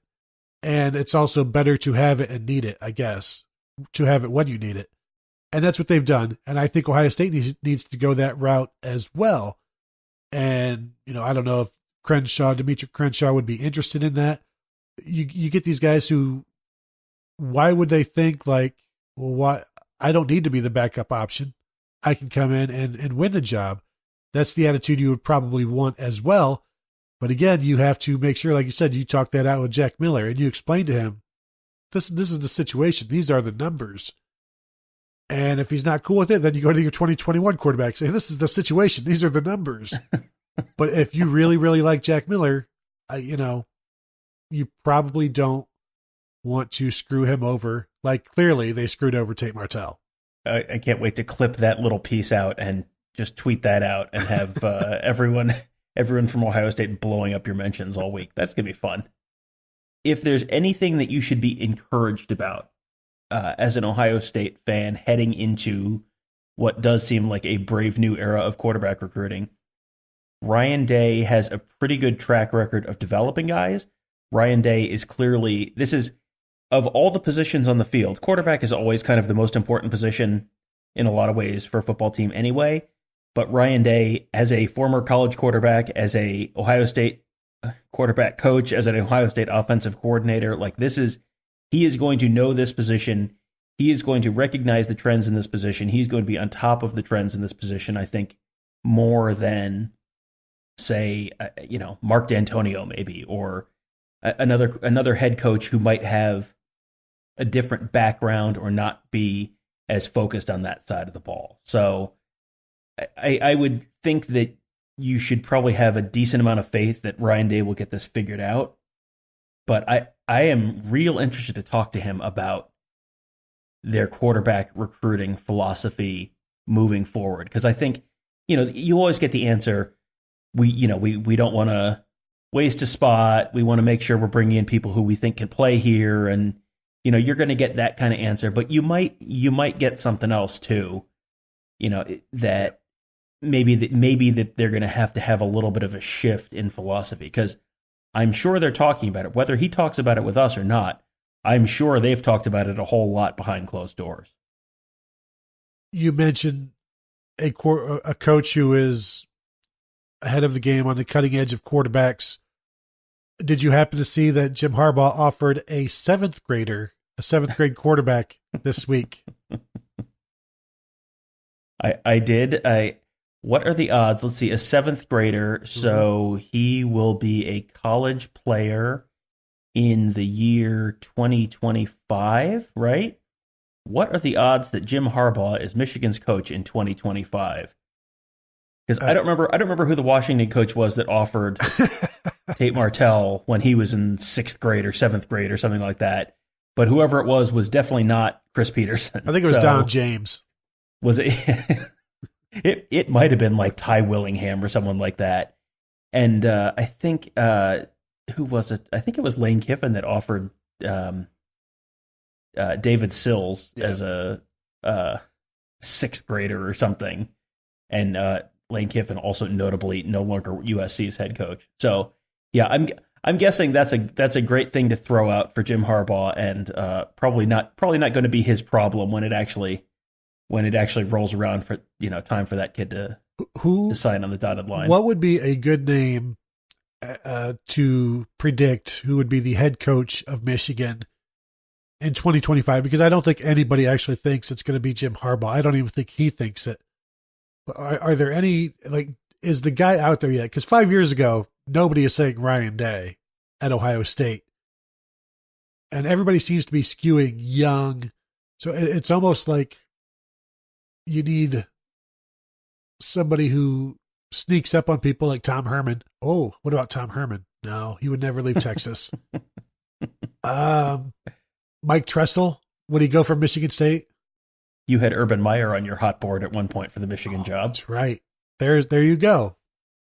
And it's also better to have it and need it, I guess, to have it when you need it. And that's what they've done. And I think Ohio State needs to go that route as well. And, I don't know if Demetric Crenshaw would be interested in that. You get these guys who, why would they think like, well, why, I don't need to be the backup option. I can come in and win the job. That's the attitude you would probably want as well. But again, you have to make sure, like you said, you talk that out with Jack Miller and you explain to him, this is the situation. These are the numbers. And if he's not cool with it, then you go to your 2021 quarterback, say, this is the situation. These are the numbers. But if you really, really like Jack Miller, you probably don't want to screw him over. Like clearly they screwed over Tate Martell. I can't wait to clip that little piece out and just tweet that out and have everyone from Ohio State blowing up your mentions all week. That's going to be fun. If there's anything that you should be encouraged about as an Ohio State fan heading into what does seem like a brave new era of quarterback recruiting, Ryan Day has a pretty good track record of developing guys. Ryan Day is clearly, of all the positions on the field, quarterback is always kind of the most important position in a lot of ways for a football team anyway. But Ryan Day, as a former college quarterback, as a Ohio State quarterback coach, as an Ohio State offensive coordinator, he is going to know this position. He is going to recognize the trends in this position. He's going to be on top of the trends in this position, I think, more than, say, Mark D'Antonio maybe, or another head coach who might have a different background or not be as focused on that side of the ball. So I would think that you should probably have a decent amount of faith that Ryan Day will get this figured out. But I am real interested to talk to him about their quarterback recruiting philosophy moving forward. Because I think, you always get the answer, we don't want to waste a spot. We want to make sure we're bringing in people who we think can play here. And, you're going to get that kind of answer. But you might get something else too, that maybe that they're going to have a little bit of a shift in philosophy, because I'm sure they're talking about it. Whether he talks about it with us or not, I'm sure they've talked about it a whole lot behind closed doors. You mentioned a coach who is ahead of the game on the cutting edge of quarterbacks. Did you happen to see that Jim Harbaugh offered a seventh grade quarterback this week? I did. What are the odds? Let's see, a seventh grader. So he will be a college player in the year 2025, right? What are the odds that Jim Harbaugh is Michigan's coach in 2025? Because I don't remember who the Washington coach was that offered Tate Martell when he was in sixth grade or seventh grade or something like that. But whoever it was definitely not Chris Peterson. I think it was Don James. Was it? It might have been like Ty Willingham or someone like that. And I think who was it? I think it was Lane Kiffin that offered David Sills as a sixth grader or something. And Lane Kiffin also notably no longer USC's head coach. So yeah, I'm guessing that's a great thing to throw out for Jim Harbaugh, and probably not going to be his problem when it actually rolls around for time for that kid to sign on the dotted line. What would be a good name to predict who would be the head coach of Michigan in 2025? Because I don't think anybody actually thinks it's going to be Jim Harbaugh. I don't even think he thinks it. Are there any, is the guy out there yet? Because 5 years ago, nobody is saying Ryan Day at Ohio State. And everybody seems to be skewing young. So it's almost like you need somebody who sneaks up on people like Tom Herman. Oh, what about Tom Herman? No, he would never leave Texas. Mike Tressel, would he go from Michigan State? You had Urban Meyer on your hot board at one point for the Michigan job. That's right. There you go.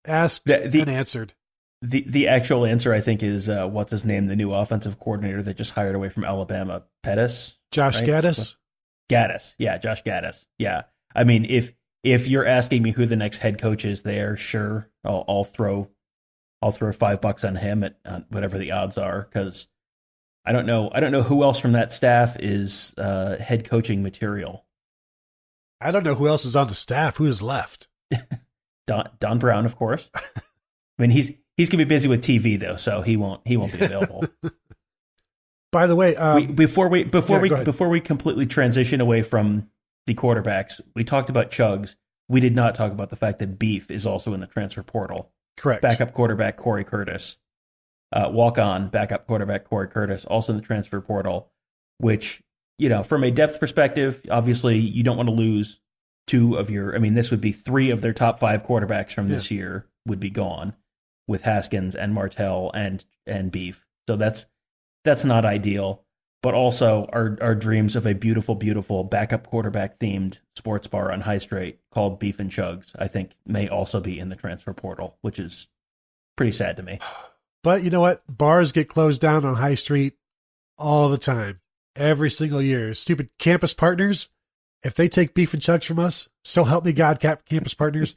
Asked and answered. The actual answer, I think, is what's his name, the new offensive coordinator that just hired away from Alabama, Pettis. Josh right? Gaddis. Gaddis, yeah, Josh Gaddis, yeah. I mean, if you're asking me who the next head coach is there, sure, I'll throw $5 on him at whatever the odds are, because I don't know who else from that staff is head coaching material. I don't know who else is on the staff. Who is left? Don Brown, of course. I mean, he's gonna be busy with TV though, so he won't be available. By the way, before we completely transition away from the quarterbacks, we talked about Chugs. We did not talk about the fact that Beef is also in the transfer portal. Correct. Backup quarterback Corey Curtis. Walk-on backup quarterback Corey Curtis, also in the transfer portal, which, from a depth perspective, obviously you don't want to lose this would be 3 of their top 5 quarterbacks from this year would be gone, with Haskins and Martell and Beef. So that's not ideal. But also our dreams of a beautiful, beautiful backup quarterback themed sports bar on High Street called Beef and Chugs, I think may also be in the transfer portal, which is pretty sad to me. But you know what? Bars get closed down on High Street all the time, every single year. Stupid campus partners. If they take Beef and Chugs from us, so help me God, campus partners,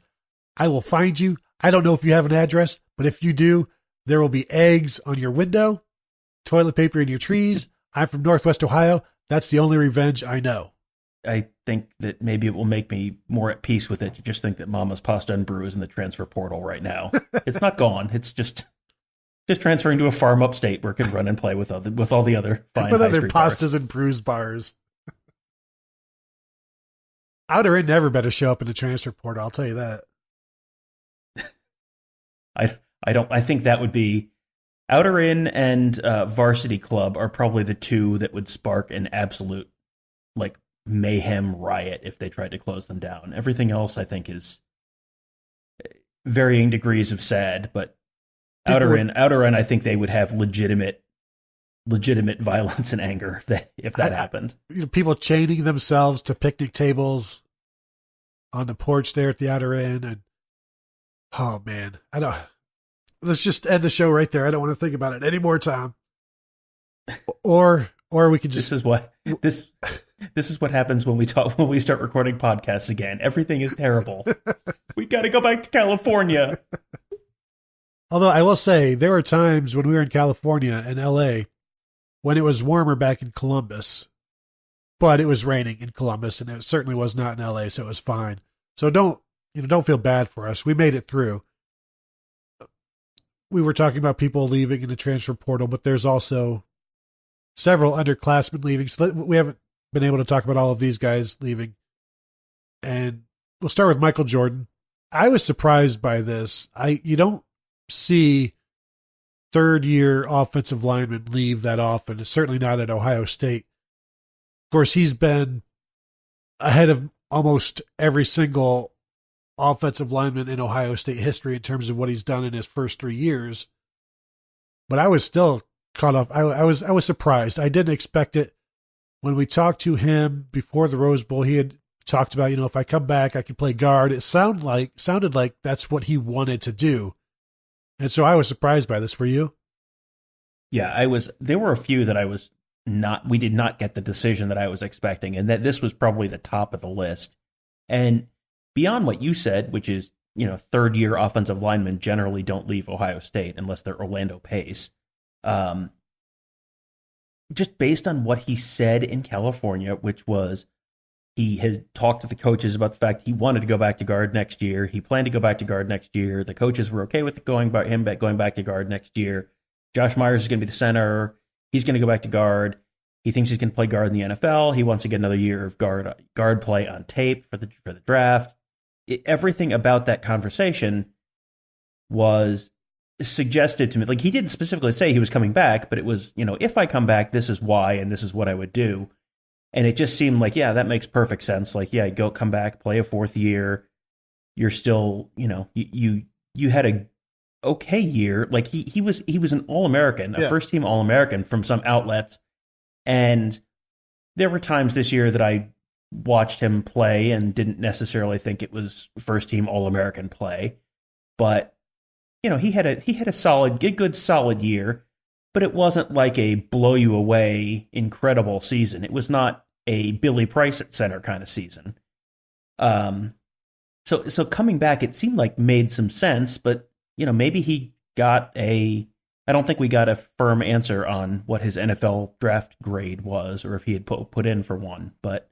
I will find you. I don't know if you have an address, but if you do, there will be eggs on your window, toilet paper in your trees. I'm from Northwest Ohio. That's the only revenge I know. I think that maybe it will make me more at peace with it to just think that Mama's Pasta and Brew is in the transfer portal right now. It's not gone. It's just transferring to a farm upstate where it can run and play with all the other fine with high other street pastas bars. And brews bars. Outer Inn never better show up in the transfer portal. I'll tell you that. I think that would be Outer Inn and Varsity Club are probably the two that would spark an absolute mayhem riot if they tried to close them down. Everything else I think is varying degrees of sad, but Outer Inn, I think they would have legitimate violence and anger if that happened. People chaining themselves to picnic tables on the porch there at the Outer Inn, and oh man, I don't. Let's just end the show right there. I don't want to think about it anymore, Tom. Or we could just. This is what happens when we start recording podcasts again. Everything is terrible. We got to go back to California. Although I will say there were times when we were in California and LA when it was warmer back in Columbus, but it was raining in Columbus and it certainly was not in LA, so it was fine. So don't feel bad for us. We made it through. We were talking about people leaving in the transfer portal, but there's also several underclassmen leaving. So we haven't been able to talk about all of these guys leaving. And we'll start with Michael Jordan. I was surprised by this. You don't see third-year offensive linemen leave that often, certainly not at Ohio State. Of course, he's been ahead of almost every single offensive lineman in Ohio State history in terms of what he's done in his first 3 years. But I was still caught off. I was surprised. I didn't expect it. When we talked to him before the Rose Bowl, he had talked about, if I come back, I can play guard. It sounded like that's what he wanted to do. And so I was surprised by this. Were you? Yeah, I was. There were a few that I was not. We did not get the decision that I was expecting, and that this was probably the top of the list. And beyond what you said, which is, third-year offensive linemen generally don't leave Ohio State unless they're Orlando Pace. Just based on what he said in California, which was he had talked to the coaches about the fact he wanted to go back to guard next year. He planned to go back to guard next year. The coaches were okay with going back to guard next year. Josh Meyers is going to be the center. He's going to go back to guard. He thinks he's going to play guard in the NFL. He wants to get another year of guard play on tape for the draft. Everything about that conversation was suggested to me. Like, he didn't specifically say he was coming back, but it was, if I come back, this is why, and this is what I would do. And it just seemed like, yeah, that makes perfect sense. Like, yeah, come back, play a fourth year. You're still, you had a okay year. Like, he was an All-American, a first team All-American from some outlets. And there were times this year that I watched him play and didn't necessarily think it was first team All-American play. But he had a good solid year, but it wasn't like a blow you away incredible season. It was not a Billy Price at center kind of season. So coming back, it seemed like made some sense, but maybe he got I don't think we got a firm answer on what his NFL draft grade was, or if he had put in for one. But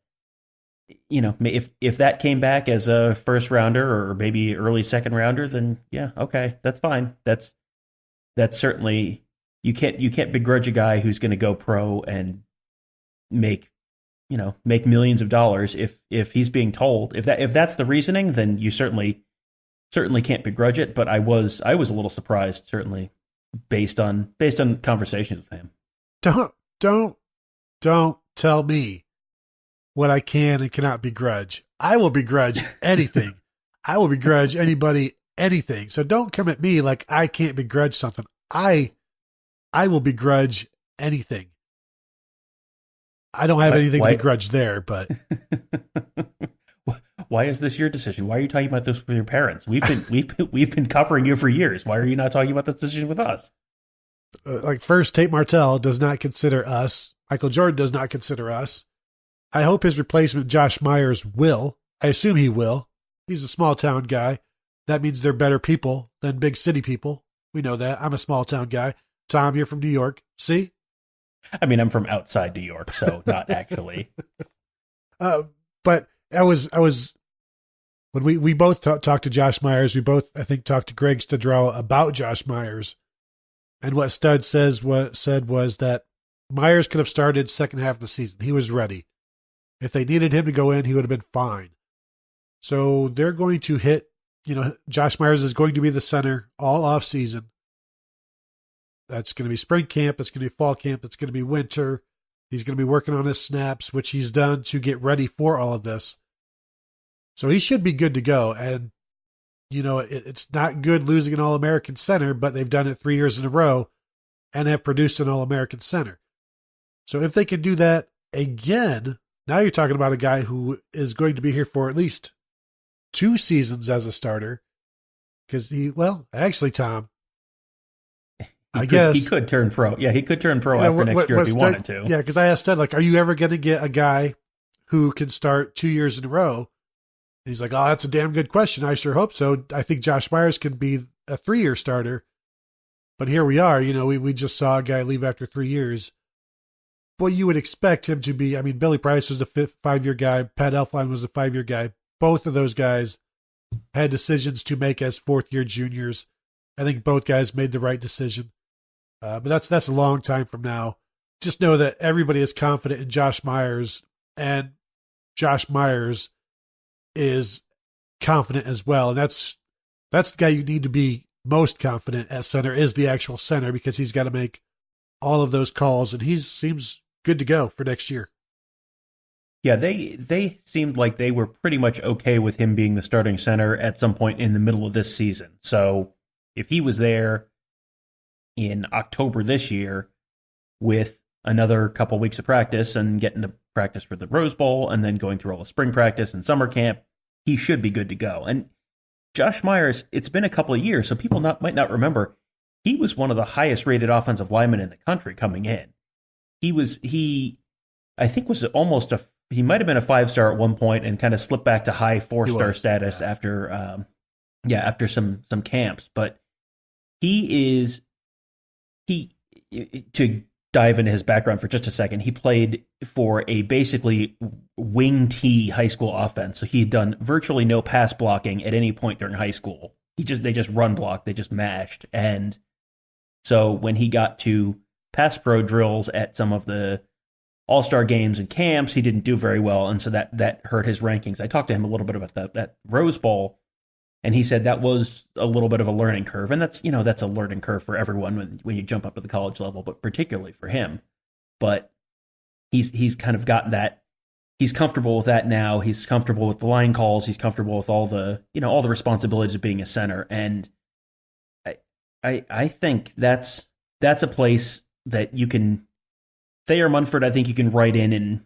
if that came back as a first rounder or maybe early second rounder, then yeah, okay, that's fine. That's certainly, you can't begrudge a guy who's going to go pro and make millions of dollars if he's being told. If that's the reasoning, then you certainly can't begrudge it. But I was a little surprised, certainly based on conversations with him. Don't tell me what I can and cannot begrudge. I will begrudge anything. I will begrudge anybody anything. So don't come at me like I can't begrudge something. I will begrudge anything. I don't have anything to begrudge there, but why is this your decision? Why are you talking about this with your parents? We've been covering you for years. Why are you not talking about this decision with us? First, Tate Martell does not consider us. Michael Jordan does not consider us. I hope his replacement, Josh Meyers, will. I assume he will. He's a small town guy. That means they're better people than big city people. We know that. I'm a small town guy. Tom, you're from New York. See? I mean, I'm from outside New York, so not actually. But I was when we both talked to Josh Meyers. We both, I think, talked to Greg Studrawa about Josh Meyers, and what Stud said was that Meyers could have started second half of the season. He was ready. If they needed him to go in, he would have been fine. So they're going to hit. Josh Meyers is going to be the center all off season. That's going to be spring camp. That's going to be fall camp. That's going to be winter. He's going to be working on his snaps, which he's done to get ready for all of this. So he should be good to go. And, it's not good losing an All-American center, but they've done it 3 years in a row and have produced an All-American center. So if they can do that again, now you're talking about a guy who is going to be here for at least 2 seasons as a starter. Because actually, Tom, I guess he could turn pro. Yeah, he could turn pro after next year if he wanted to. Yeah, because I asked Ted, are you ever going to get a guy who can start 2 years in a row? And he's like, oh, that's a damn good question. I sure hope so. I think Josh Meyers can be a 3-year starter. But here we are. We just saw a guy leave after 3 years. Boy, you would expect him to be. I mean, Billy Price was a 5-year guy. Pat Elflein was a 5-year guy. Both of those guys had decisions to make as 4th-year juniors. I think both guys made the right decision. But that's a long time from now. Just know that everybody is confident in Josh Meyers, and Josh Meyers is confident as well. And that's the guy you need to be most confident at center, is the actual center, because he's got to make all of those calls, and he seems good to go for next year. Yeah, they seemed like they were pretty much okay with him being the starting center at some point in the middle of this season. So if he was there in October this year with another couple weeks of practice and getting to practice for the Rose Bowl and then going through all the spring practice and summer camp, he should be good to go. And Josh Meyers, it's been a couple of years, so people might not remember, he was one of the highest rated offensive linemen in the country coming in. He might have been a 5-star at one point and kind of slipped back to high 4-star status after some camps. But to dive into his background for just a second, he played for a basically wing T high school offense. So he had done virtually no pass blocking at any point during high school. They just run blocked, they just mashed. And so when he got to pass pro drills at some of the all-star games and camps, he didn't do very well, and so that hurt his rankings. I talked to him a little bit about that Rose Bowl, and he said that was a little bit of a learning curve, and that's a learning curve for everyone when you jump up to the college level, but particularly for him. But he's kind of gotten that. He's comfortable with that now. He's comfortable with the line calls. He's comfortable with all the responsibilities of being a center, and I think that's a place that you can. Thayer Munford, I think you can write in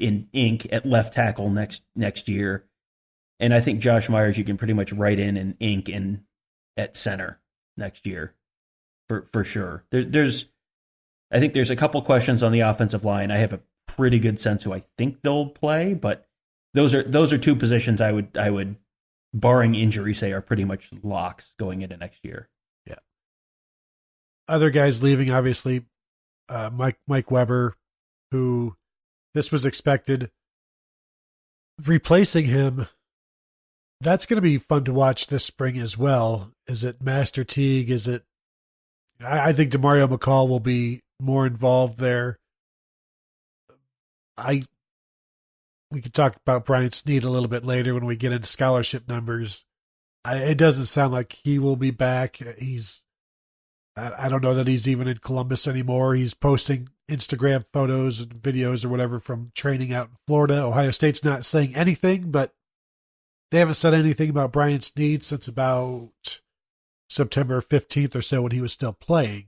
ink at left tackle next year, and I think Josh Meyers you can pretty much write in ink at center next year, for sure. I think there's a couple questions on the offensive line. I have a pretty good sense who I think they'll play, but those are two positions I would barring injury say are pretty much locks going into next year. Yeah. Other guys leaving, obviously. Mike Weber, who this was expected. Replacing him, that's going to be fun to watch this spring as well. Is it Master Teague? Is it? I think Demario McCall will be more involved there. We could talk about Brian Snead a little bit later when we get into scholarship numbers. It doesn't sound like he will be back. I don't know that he's even in Columbus anymore. He's posting Instagram photos and videos or whatever from training out in Florida. Ohio State's not saying anything, but they haven't said anything about Brian Snead since about September 15th or so when he was still playing.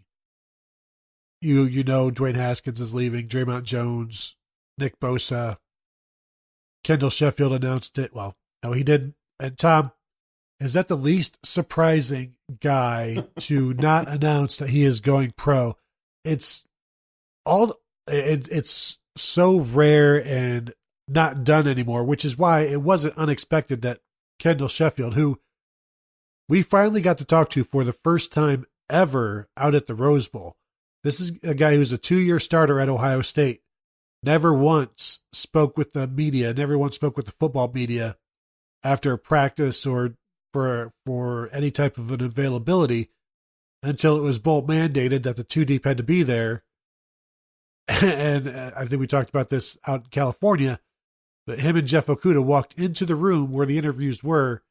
You know Dwayne Haskins is leaving, Draymond Jones, Nick Bosa. Kendall Sheffield announced it. Well, no, he didn't. And Tom, is that the least surprising guy to not announce that he is going pro? It's so rare and not done anymore, which is why it wasn't unexpected that Kendall Sheffield, who we finally got to talk to for the first time ever out at the Rose Bowl. This is a guy who's a 2-year starter at Ohio State. Never once spoke with the media, never once spoke with the football media after practice or for any type of an availability until it was bowl mandated that the 2 deep had to be there. And I think we talked about this out in California, but him and Jeff Okudah walked into the room where the interviews were,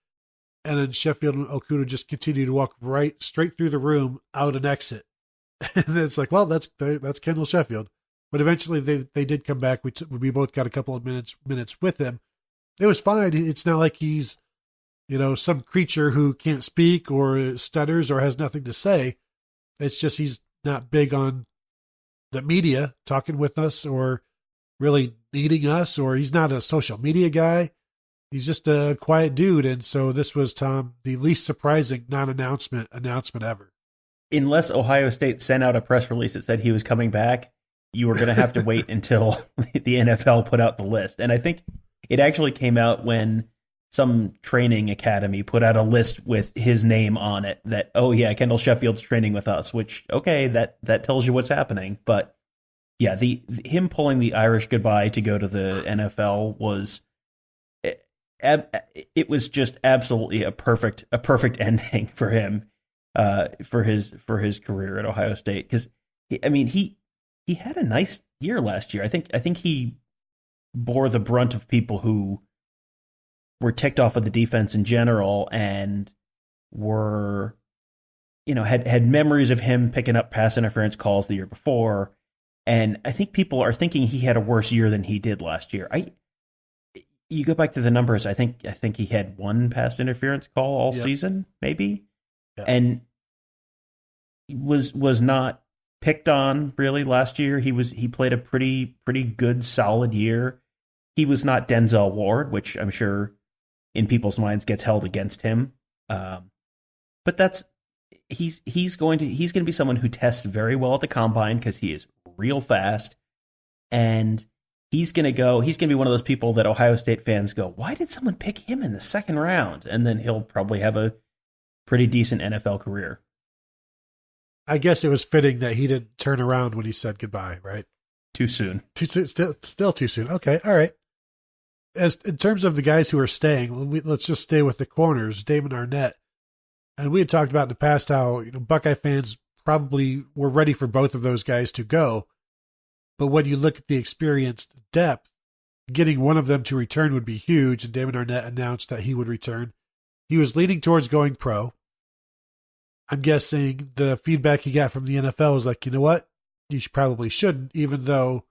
and then Sheffield and Okudah just continued to walk right straight through the room, out and exit. And it's like, well, that's Kendall Sheffield. But eventually they did come back. We both got a couple of minutes with him. It was fine. It's not like he's some creature who can't speak or stutters or has nothing to say. It's just he's not big on the media talking with us or really needing us, or he's not a social media guy. He's just a quiet dude. And so this was, Tom, the least surprising non-announcement ever. Unless Ohio State sent out a press release that said he was coming back, you were going to have to wait until the NFL put out the list. And I think it actually came out when some training academy put out a list with his name on it that, oh yeah, Kendall Sheffield's training with us, which, okay, that tells you what's happening. But yeah, him pulling the Irish goodbye to go to the NFL was, it was just absolutely a perfect ending for him, for his career at Ohio State. Because he had a nice year last year. I think he bore the brunt of people who were ticked off of the defense in general and were, had memories of him picking up pass interference calls the year before. And I think people are thinking he had a worse year than he did last year. You go back to the numbers. I think he had 1 pass interference call all season, maybe, and was not picked on really last year. He played a pretty good, solid year. He was not Denzel Ward, which I'm sure in people's minds gets held against him. But he's going to be someone who tests very well at the combine because he is real fast, and he's going to be one of those people that Ohio State fans go, why did someone pick him in the second round? And then he'll probably have a pretty decent NFL career. I guess it was fitting that he didn't turn around when he said goodbye, right? Too soon. Still too soon. Okay, all right. As in terms of the guys who are staying, let's just stay with the corners, Damon Arnett. And we had talked about in the past how Buckeye fans probably were ready for both of those guys to go. But when you look at the experienced depth, getting one of them to return would be huge, and Damon Arnett announced that he would return. He was leaning towards going pro. I'm guessing the feedback he got from the NFL was like, you know what? You probably shouldn't, even though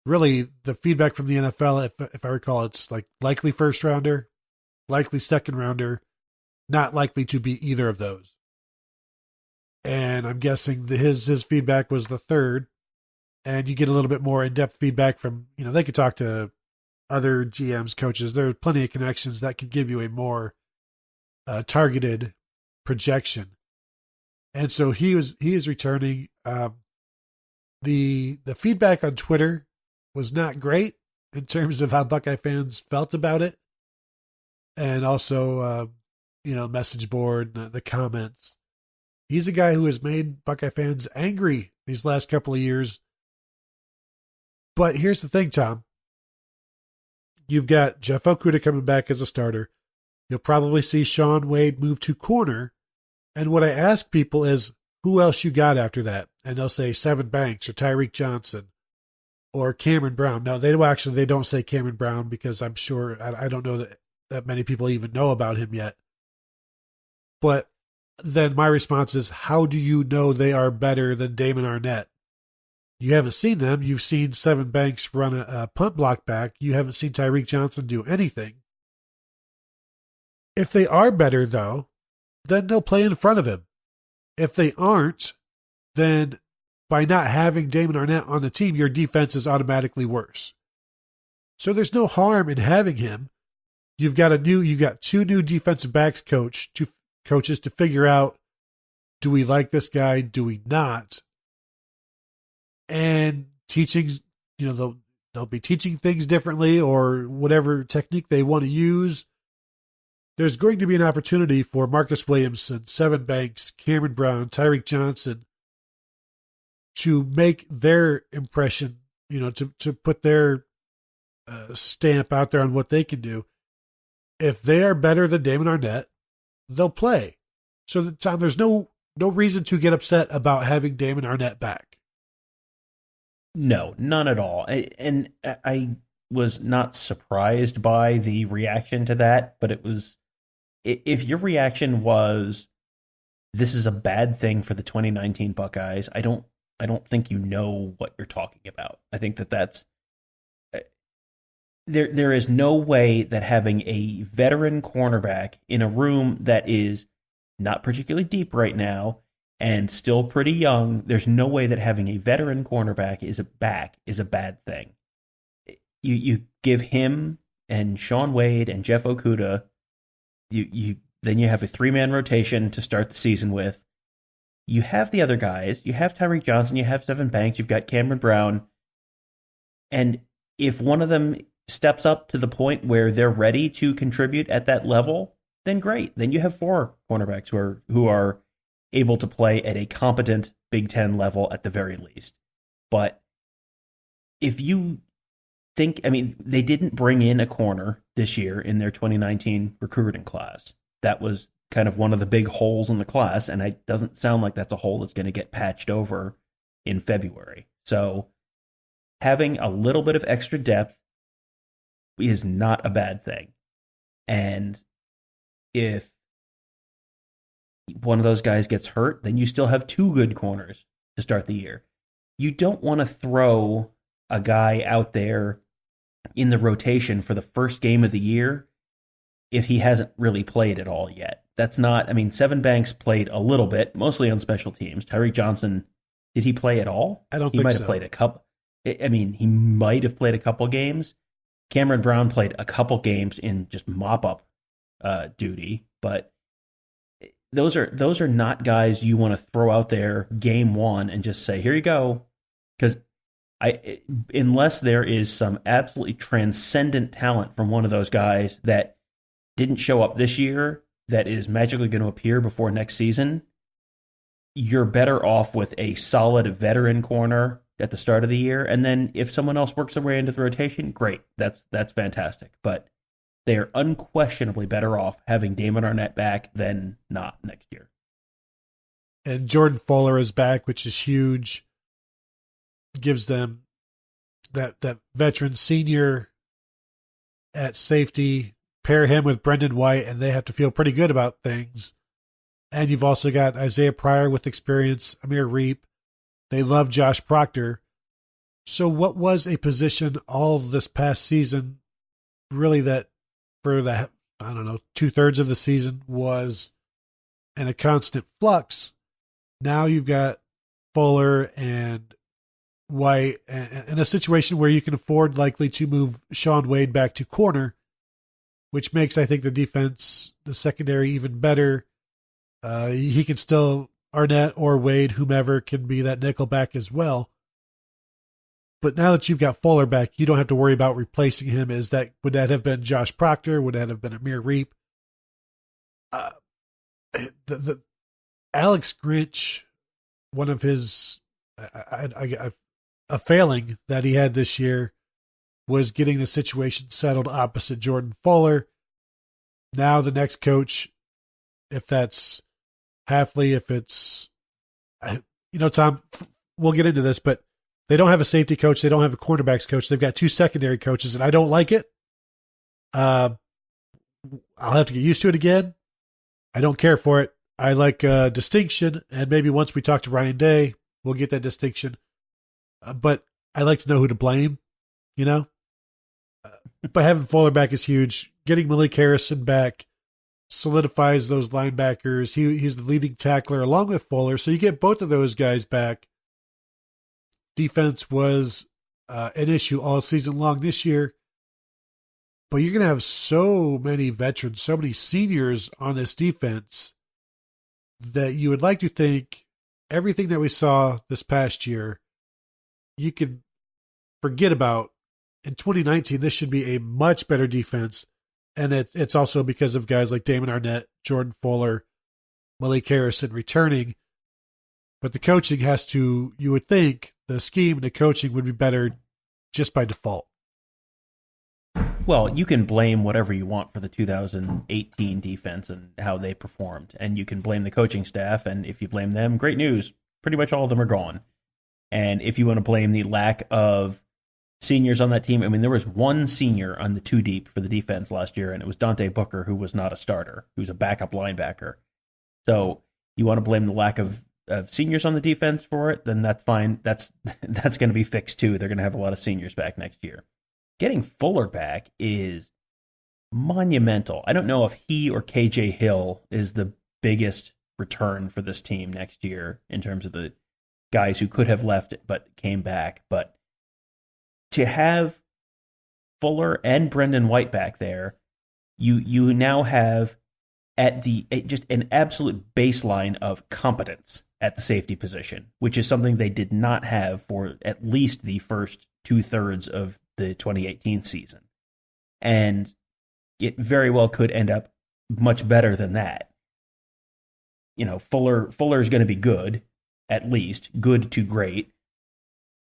really the feedback from the NFL, if I recall, it's like likely first rounder, likely second rounder, not likely to be either of those. And I'm guessing his feedback was the third. And you get a little bit more in-depth feedback from, they could talk to other GMs, coaches. There are plenty of connections that could give you a more targeted projection. And so he is returning. The feedback on Twitter was not great in terms of how Buckeye fans felt about it. And also, message board, the comments. He's a guy who has made Buckeye fans angry these last couple of years. But here's the thing, Tom. You've got Jeff Okudah coming back as a starter. You'll probably see Shaun Wade move to corner. And what I ask people is, who else you got after that? And they'll say Sevyn Banks or Tyreek Johnson or Cameron Brown. No, they don't say Cameron Brown because I'm sure, I don't know that many people even know about him yet. But then my response is, how do you know they are better than Damon Arnett? You haven't seen them. You've seen Sevyn Banks run a punt block back. You haven't seen Tyreek Johnson do anything. If they are better, though, then they'll play in front of him. If they aren't, then by not having Damon Arnett on the team, your defense is automatically worse. So there's no harm in having him. You've got two new defensive backs coaches to figure out, do we like this guy? Do we not? And teaching, they'll be teaching things differently or whatever technique they want to use. There's going to be an opportunity for Marcus Williamson, Sevyn Banks, Cameron Brown, Tyreek Johnson to make their impression, to put their stamp out there on what they can do. If they are better than Damon Arnett, they'll play. So, Tom, there's no reason to get upset about having Damon Arnett back. No, none at all. And I was not surprised by the reaction to that, but it was, if your reaction was, this is a bad thing for the 2019 Buckeyes, I don't think you know what you're talking about. I think that's, there is no way that having a veteran cornerback in a room that is not particularly deep right now and still pretty young, there's no way that having a veteran cornerback is a bad thing. You give him and Shaun Wade and Jeff Okudah, then you have a 3-man rotation to start the season with. You have the other guys. You have Tyreek Johnson. You have Sevyn Banks. You've got Cameron Brown. And if one of them steps up to the point where they're ready to contribute at that level, then great. Then you have 4 cornerbacks who are able to play at a competent Big Ten level at the very least. But if you think, they didn't bring in a corner this year in their 2019 recruiting class. That was kind of one of the big holes in the class, and it doesn't sound like that's a hole that's going to get patched over in February. So having a little bit of extra depth is not a bad thing. And if one of those guys gets hurt, then you still have 2 good corners to start the year. You don't want to throw a guy out there in the rotation for the first game of the year if he hasn't really played at all yet. That's not, Sevyn Banks played a little bit, mostly on special teams. Tyreek Johnson Did he play at all? I don't he think might so. have played a couple. I mean, he might have played a couple games. Cameron Brown played a couple games in just mop-up duty, but those are not guys you want to throw out there game one and just say, here you go. Because unless there is some absolutely transcendent talent from one of those guys that didn't show up this year that is magically going to appear before next season, you're better off with a solid veteran corner at the start of the year. And then if someone else works their way into the rotation, great. That's fantastic. But they are unquestionably better off having Damon Arnett back than not next year. And Jordan Fuller is back, which is huge. Gives them that veteran senior at safety. Pair him with Brendan White, and they have to feel pretty good about things. And you've also got Isaiah Pryor with experience, Amir Reep. They love Josh Proctor. So what was a position all this past season, really that for the, 2/3 of the season was in a constant flux. Now you've got Fuller and White in a situation where you can afford likely to move Sean Wade back to corner, which makes, I think, the defense, the secondary, even better. He can still, Arnett or Wade, whomever, can be that nickel back as well. But now that you've got Fuller back, you don't have to worry about replacing him. Would that have been Josh Proctor? Would that have been Amir Reep? The Alex Grinch, one of his a failing that he had this year was getting the situation settled opposite Jordan Fuller. Now the next coach, if that's Hafley, if it's, Tom, we'll get into this, but they don't have a safety coach. They don't have a cornerbacks coach. They've got two secondary coaches, and I don't like it. I'll have to get used to it again. I don't care for it. I like distinction, and maybe once we talk to Ryan Day, we'll get that distinction. But I like to know who to blame, But having Fuller back is huge. Getting Malik Harrison back solidifies those linebackers. He's the leading tackler along with Fuller, so you get both of those guys back. Defense was an issue all season long this year, but you're going to have so many veterans, so many seniors on this defense that you would like to think everything that we saw this past year, you can forget about. In 2019, this should be a much better defense, and it's also because of guys like Damon Arnett, Jordan Fuller, Malik Harrison returning. But the coaching you would think, the scheme and the coaching would be better just by default. Well, you can blame whatever you want for the 2018 defense and how they performed, and you can blame the coaching staff, and if you blame them, great news. Pretty much all of them are gone. And if you want to blame the lack of seniors on that team, I mean, there was one senior on the two deep for the defense last year, and it was Dante Booker, who was not a starter, who was a backup linebacker. So you want to blame the lack of seniors on the defense for it, then that's fine. That's going to be fixed too. They're going to have a lot of seniors back next year. Getting Fuller back is monumental. I don't know if he or KJ Hill is the biggest return for this team next year in terms of the guys who could have left but came back. But to have Fuller and Brendan White back there, you now have just an absolute baseline of competence at the safety position, which is something they did not have for at least the first 2/3 of the 2018 season. And it very well could end up much better than that. Fuller is going to be good, at least good to great.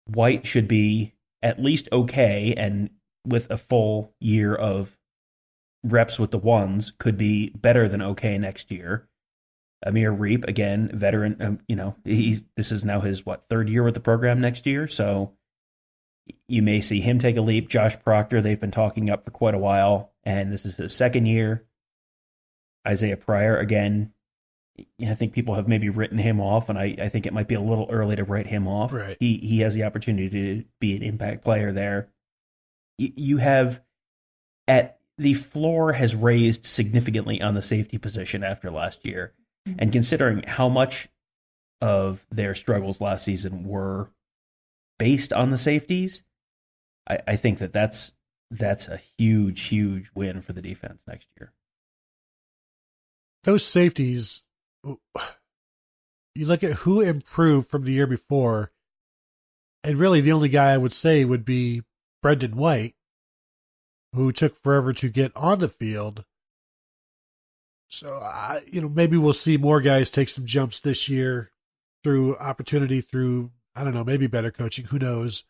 White should be at least okay, and with a full year of reps with the ones, could be better than okay next year. Amir Reep, again, veteran, this is now his, third year with the program next year, so you may see him take a leap. Josh Proctor, they've been talking up for quite a while, and this is his second year. Isaiah Pryor, again, I think people have maybe written him off, and I think it might be a little early to write him off. Right. He has the opportunity to be an impact player there. You have, the floor has raised significantly on the safety position after last year, and considering how much of their struggles last season were based on the safeties, I think that's a huge win for the defense next year. Those safeties, you look at who improved from the year before, and really the only guy I would say would be Brendan White, who took forever to get on the field. So, maybe we'll see more guys take some jumps this year through opportunity, through, I don't know, maybe better coaching, who knows.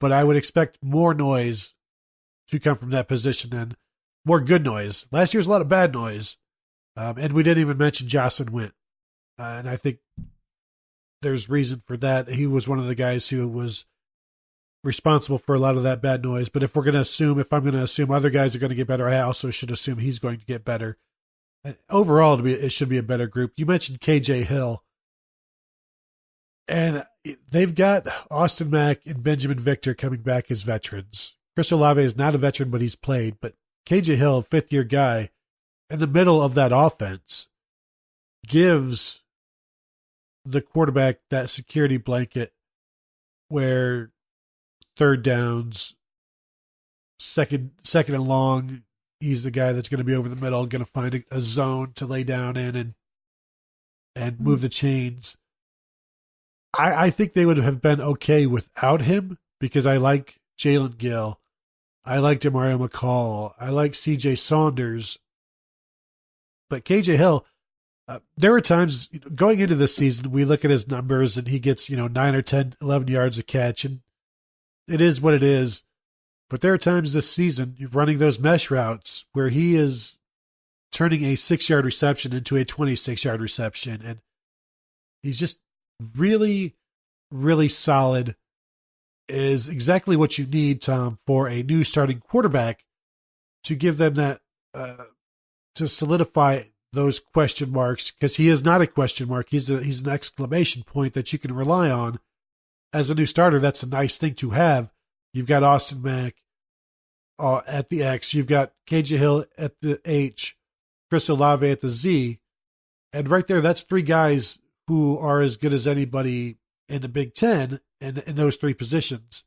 But I would expect more noise to come from that position and more good noise. Last year was a lot of bad noise. And we didn't even mention Jocelyn Wint. And I think there's reason for that. He was one of the guys who was responsible for a lot of that bad noise. But if I'm going to assume other guys are going to get better, I also should assume he's going to get better. And overall, it should be a better group. You mentioned KJ Hill. And they've got Austin Mack and Benjamin Victor coming back as veterans. Chris Olave is not a veteran, but he's played. But KJ Hill, fifth-year guy, in the middle of that offense, gives the quarterback that security blanket where third downs, second and long, he's the guy that's going to be over the middle, going to find a zone to lay down in and move the chains. I think they would have been okay without him because I like Jalen Gill. I like Demario McCall. I like CJ Saunders. But KJ Hill, there were times going into this season, we look at his numbers and he gets, 9 or 10, 11 yards a catch. And it is what it is. But there are times this season running those mesh routes where he is turning a 6-yard reception into a 26-yard reception. And he's just really, really solid. Is exactly what you need, Tom, for a new starting quarterback to give them that, to solidify those question marks, because he is not a question mark. He's an exclamation point that you can rely on. As a new starter, that's a nice thing to have. You've got Austin Mack at the X. You've got KJ Hill at the H, Chris Olave at the Z. And right there, that's three guys who are as good as anybody in the Big Ten in those three positions.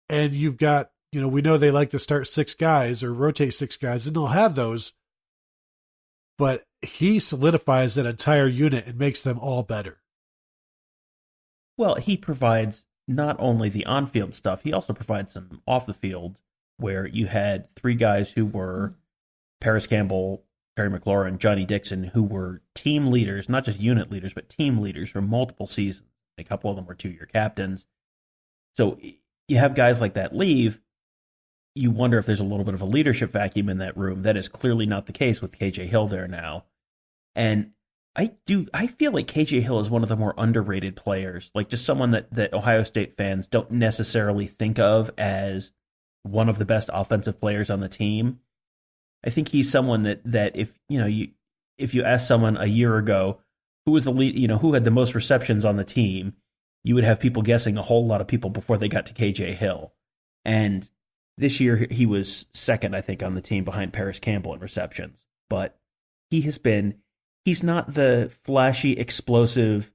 And you've got, we know they like to start 6 guys or rotate 6 guys, and they'll have those. But he solidifies that entire unit and makes them all better. Well, he provides not only the on-field stuff, he also provides some off-the-field where you had 3 guys who were Paris Campbell, Terry McLaurin, Johnny Dixon, who were team leaders, not just unit leaders, but team leaders for multiple seasons. A couple of them were 2-year captains. So you have guys like that leave. You wonder if there's a little bit of a leadership vacuum in that room. That is clearly not the case with KJ Hill there now. And I feel like KJ Hill is one of the more underrated players, like just someone that Ohio State fans don't necessarily think of as one of the best offensive players on the team. I think he's someone that if you ask someone a year ago who was the lead, who had the most receptions on the team, you would have people guessing a whole lot of people before they got to KJ Hill. And this year he was second, I think, on the team behind Paris Campbell in receptions. But he's not the flashy, explosive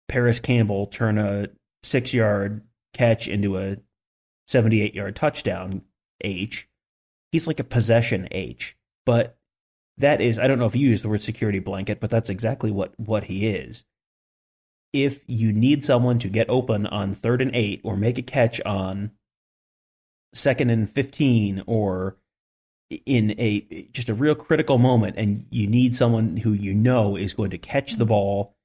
Paris Campbell turn a 6-yard catch into a 78-yard touchdown H. He's like a possession H. But that is, I don't know if you use the word security blanket, but that's exactly what he is. If you need someone to get open on 3rd and 8 or make a catch on 2nd and 15 or in just a real critical moment, and you need someone who is going to catch the ball,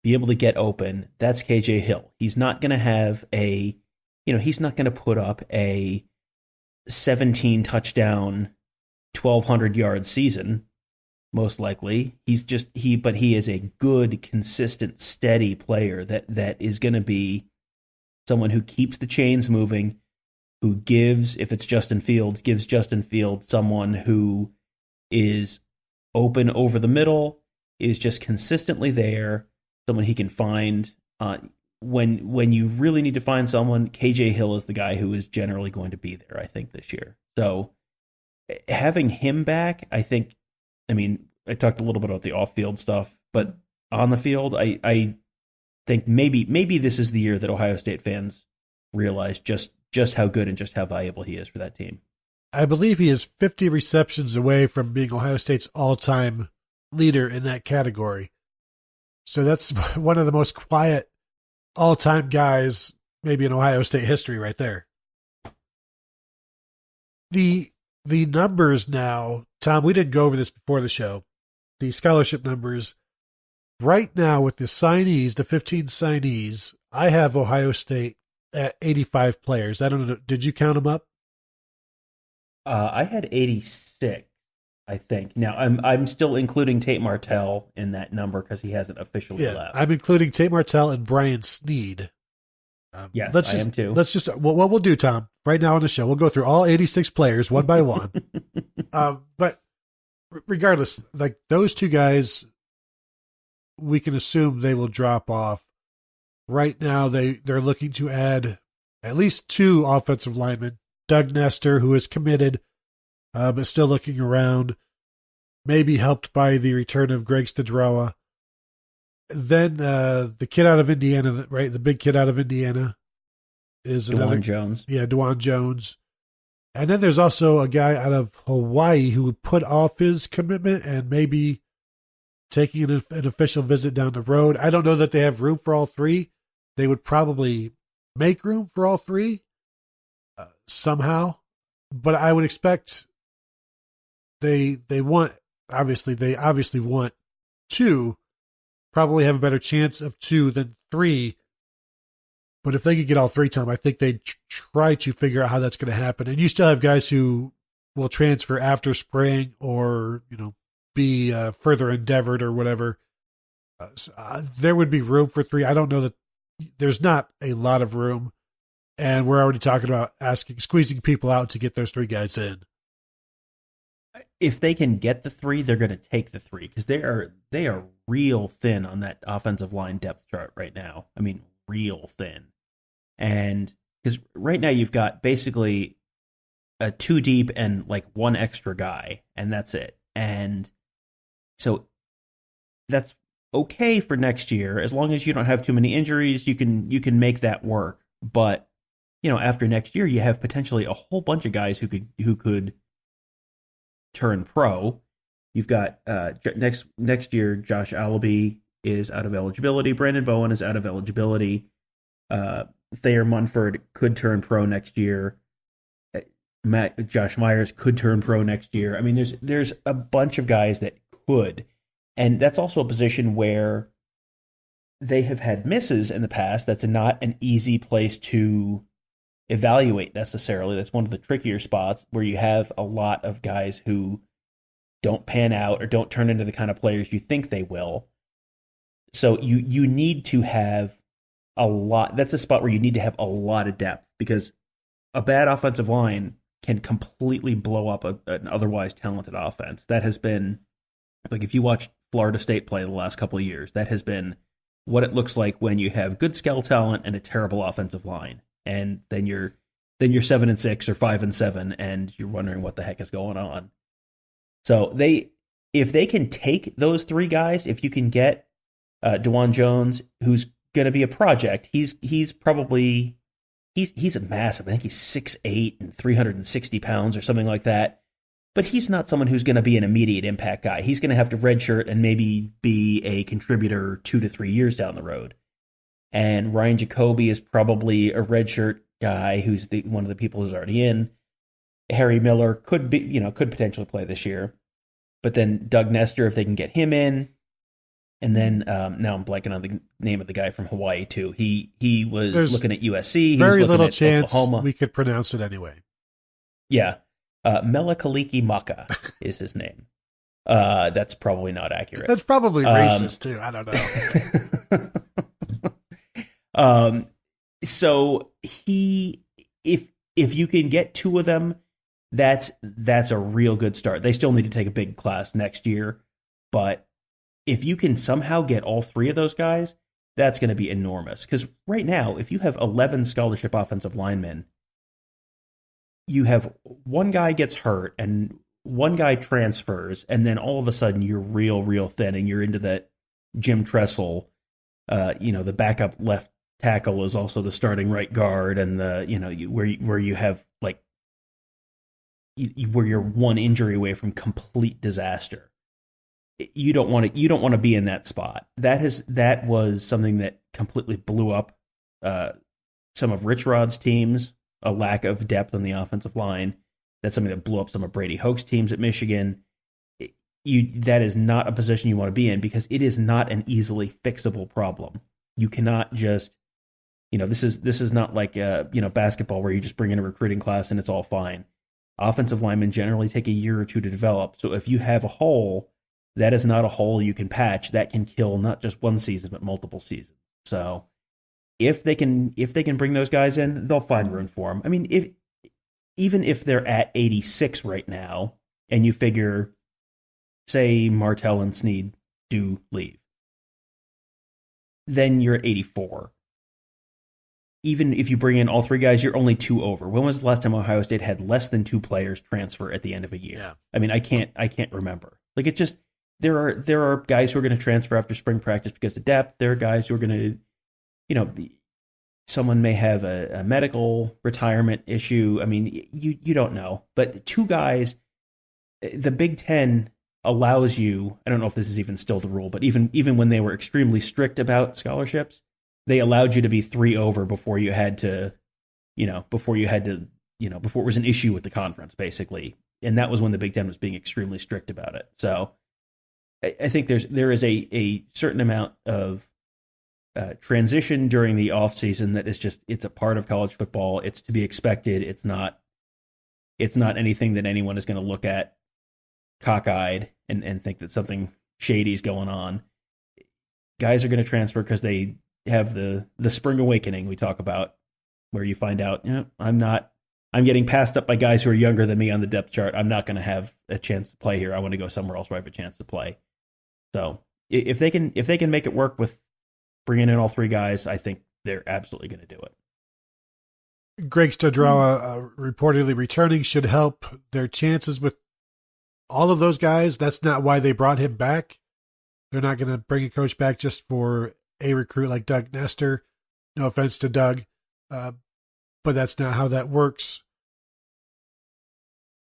be able to get open, that's KJ Hill. He's not going to have he's not going to put up a 17 touchdown, 1,200 yard season. Most likely, but he is a good, consistent, steady player that is going to be someone who keeps the chains moving, who gives, if it's Justin Fields, gives Justin Fields someone who is open over the middle, is just consistently there, someone he can find. When you really need to find someone, KJ Hill is the guy who is generally going to be there, I think, this year. So having him back, I talked a little bit about the off-field stuff, but on the field, I think maybe this is the year that Ohio State fans realize just how good and just how valuable he is for that team. I believe he is 50 receptions away from being Ohio State's all-time leader in that category. So that's one of the most quiet all-time guys maybe in Ohio State history right there. The numbers now, Tom, we didn't go over this before the show. The scholarship numbers right now with the signees, the 15 signees, I have Ohio State at 85 players. I don't know. Did you count them up? I had 86, I think. Now I'm still including Tate Martell in that number because he hasn't officially left. I'm including Tate Martell and Brian Sneed. Yes, I am too. Let's just what we'll do, Tom, right now on the show, we'll go through all 86 players one by one. But regardless, like those two guys, we can assume they will drop off. Right now, they're looking to add at least 2 offensive linemen. Doug Nestor, who is committed, but still looking around, maybe helped by the return of Greg Stadrowa. Then the kid out of Indiana, right? The big kid out of Indiana is DeJuan Jones. Yeah, DeJuan Jones. And then there's also a guy out of Hawaii who put off his commitment and maybe taking an official visit down the road. I don't know that they have room for all 3. They would probably make room for all 3 somehow, but I would expect they obviously want 2. Probably have a better chance of 2 than 3. But if they could get all 3, Tom, I think they'd try to figure out how that's going to happen. And you still have guys who will transfer after spring or, be further endeavored or whatever. There would be room for 3. I don't know that there's not a lot of room. And we're already talking about squeezing people out to get those 3 guys in. If they can get the 3, they're going to take the 3 because they are real thin on that offensive line depth chart right now. I mean, real thin. And because right now you've got basically a 2 deep and like 1 extra guy, and that's it. And so that's okay for next year as long as you don't have too many injuries. You can make that work. But after next year, you have potentially a whole bunch of guys who could turn pro. You've got next year, Josh Allaby is out of eligibility. Brandon Bowen is out of eligibility. Thayer Munford could turn pro next year. Josh Meyers could turn pro next year. I mean, there's a bunch of guys that could, and that's also a position where they have had misses in the past. That's not an easy place to evaluate necessarily. That's one of the trickier spots where you have a lot of guys who don't pan out or don't turn into the kind of players you think they will. So you need to have a lot. That's a spot where you need to have a lot of depth because a bad offensive line can completely blow up an otherwise talented offense. That has been, like, if you watch Florida State play the last couple of years, that has been what it looks like when you have good skill talent and a terrible offensive line. And then you're 7-6 or 5-7, and you're wondering what the heck is going on. So if they can take those 3 guys, if you can get DeJuan Jones, who's going to be a project, he's a massive. I think he's 6'8" and 360 pounds or something like that. But he's not someone who's going to be an immediate impact guy. He's going to have to redshirt and maybe be a contributor 2 to 3 years down the road. And Ryan Jacoby is probably a redshirt guy who's one of the people who's already in. Harry Miller could potentially play this year. But then Doug Nestor, if they can get him in. And then now I'm blanking on the name of the guy from Hawaii too. He was looking at USC. Very little chance Oklahoma. We could pronounce it anyway. Yeah. Melakaliki Maka is his name. That's probably not accurate. That's probably racist too. I don't know. So if you can get 2 of them, that's a real good start. They still need to take a big class next year, but if you can somehow get all 3 of those guys, that's going to be enormous. Because right now, if you have 11 scholarship offensive linemen, you have 1 guy gets hurt and 1 guy transfers, and then all of a sudden you're real thin, and you're into that Jim Tressel the backup left tackle is also the starting right guard, and where you have like where you're one injury away from complete disaster. You don't want to be in that spot. That was something that completely blew up some of Rich Rod's teams, a lack of depth on the offensive line. That's something that blew up some of Brady Hoke's teams at Michigan. That is not a position you want to be in, because it is not an easily fixable problem. You cannot just, this is not like basketball where you just bring in a recruiting class and it's all fine. Offensive linemen generally take a year or two to develop. So if you have a hole, that is not a hole you can patch. That can kill not just one season, but multiple seasons. So if they can bring those guys in, they'll find room for them. I mean, even if they're at 86 right now, and you figure, say Martell and Snead do leave, then you're at 84. Even if you bring in all three guys, you're only 2 over. When was the last time Ohio State had less than 2 players transfer at the end of a year? Yeah. I mean, I can't remember. Like, it just, there are guys who are going to transfer after spring practice because of depth. There are guys who are going to, someone may have a medical retirement issue. I mean, you don't know. But 2 guys, the Big Ten allows you, I don't know if this is even still the rule, but even when they were extremely strict about scholarships, they allowed you to be 3 over before it was an issue with the conference, basically. And that was when the Big Ten was being extremely strict about it. So I think there is a certain amount of transition during the off season that is just, it's a part of college football. It's to be expected. It's not anything that anyone is going to look at cockeyed and think that something shady is going on. Guys are going to transfer because they have the spring awakening we talk about, where you find out, I'm getting passed up by guys who are younger than me on the depth chart. I'm not going to have a chance to play here. I want to go somewhere else where I have a chance to play. So if they can make it work with bringing in all 3 guys, I think they're absolutely going to do it. Greg Studrawa reportedly returning should help their chances with all of those guys. That's not why they brought him back. They're not going to bring a coach back just for a recruit like Doug Nestor. No offense to Doug, but that's not how that works.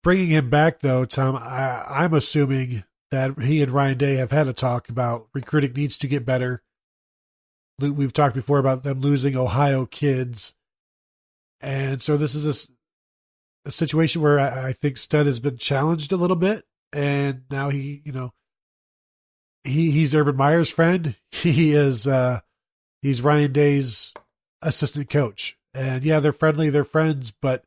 Bringing him back, though, Tom, I'm assuming that he and Ryan Day have had a talk about recruiting needs to get better. We've talked before about them losing Ohio kids. And so this is a situation where I think Stud has been challenged a little bit. And now he's Urban Meyer's friend. He's Ryan Day's assistant coach. And yeah, they're friendly, they're friends, but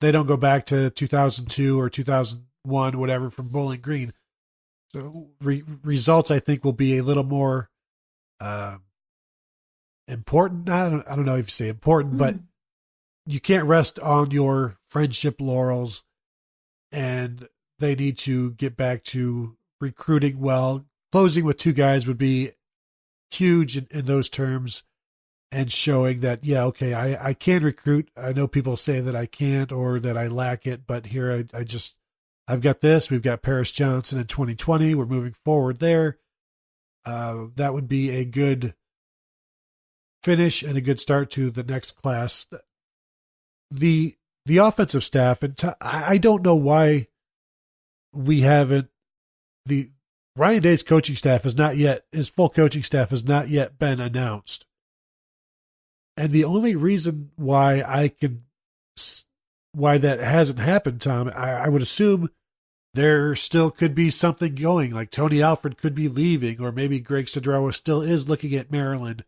they don't go back to 2002 or 2001, whatever, from Bowling Green. So results, I think, will be a little more important. I don't know if you say important, but you can't rest on your friendship laurels, and they need to get back to recruiting well. Closing with 2 guys would be huge in those terms, and showing that, yeah, okay, I can recruit. I know people say that I can't or that I lack it, but here I've got this. We've got Paris Johnson in 2020. We're moving forward there. That would be a good finish and a good start to the next class. The offensive staff, and I don't know why we haven't, Ryan Day's coaching staff his full coaching staff has not yet been announced. And the only reason why that hasn't happened, Tom, I would assume there still could be something going, like Tony Alford could be leaving, or maybe Greg Studrawa still is looking at Maryland.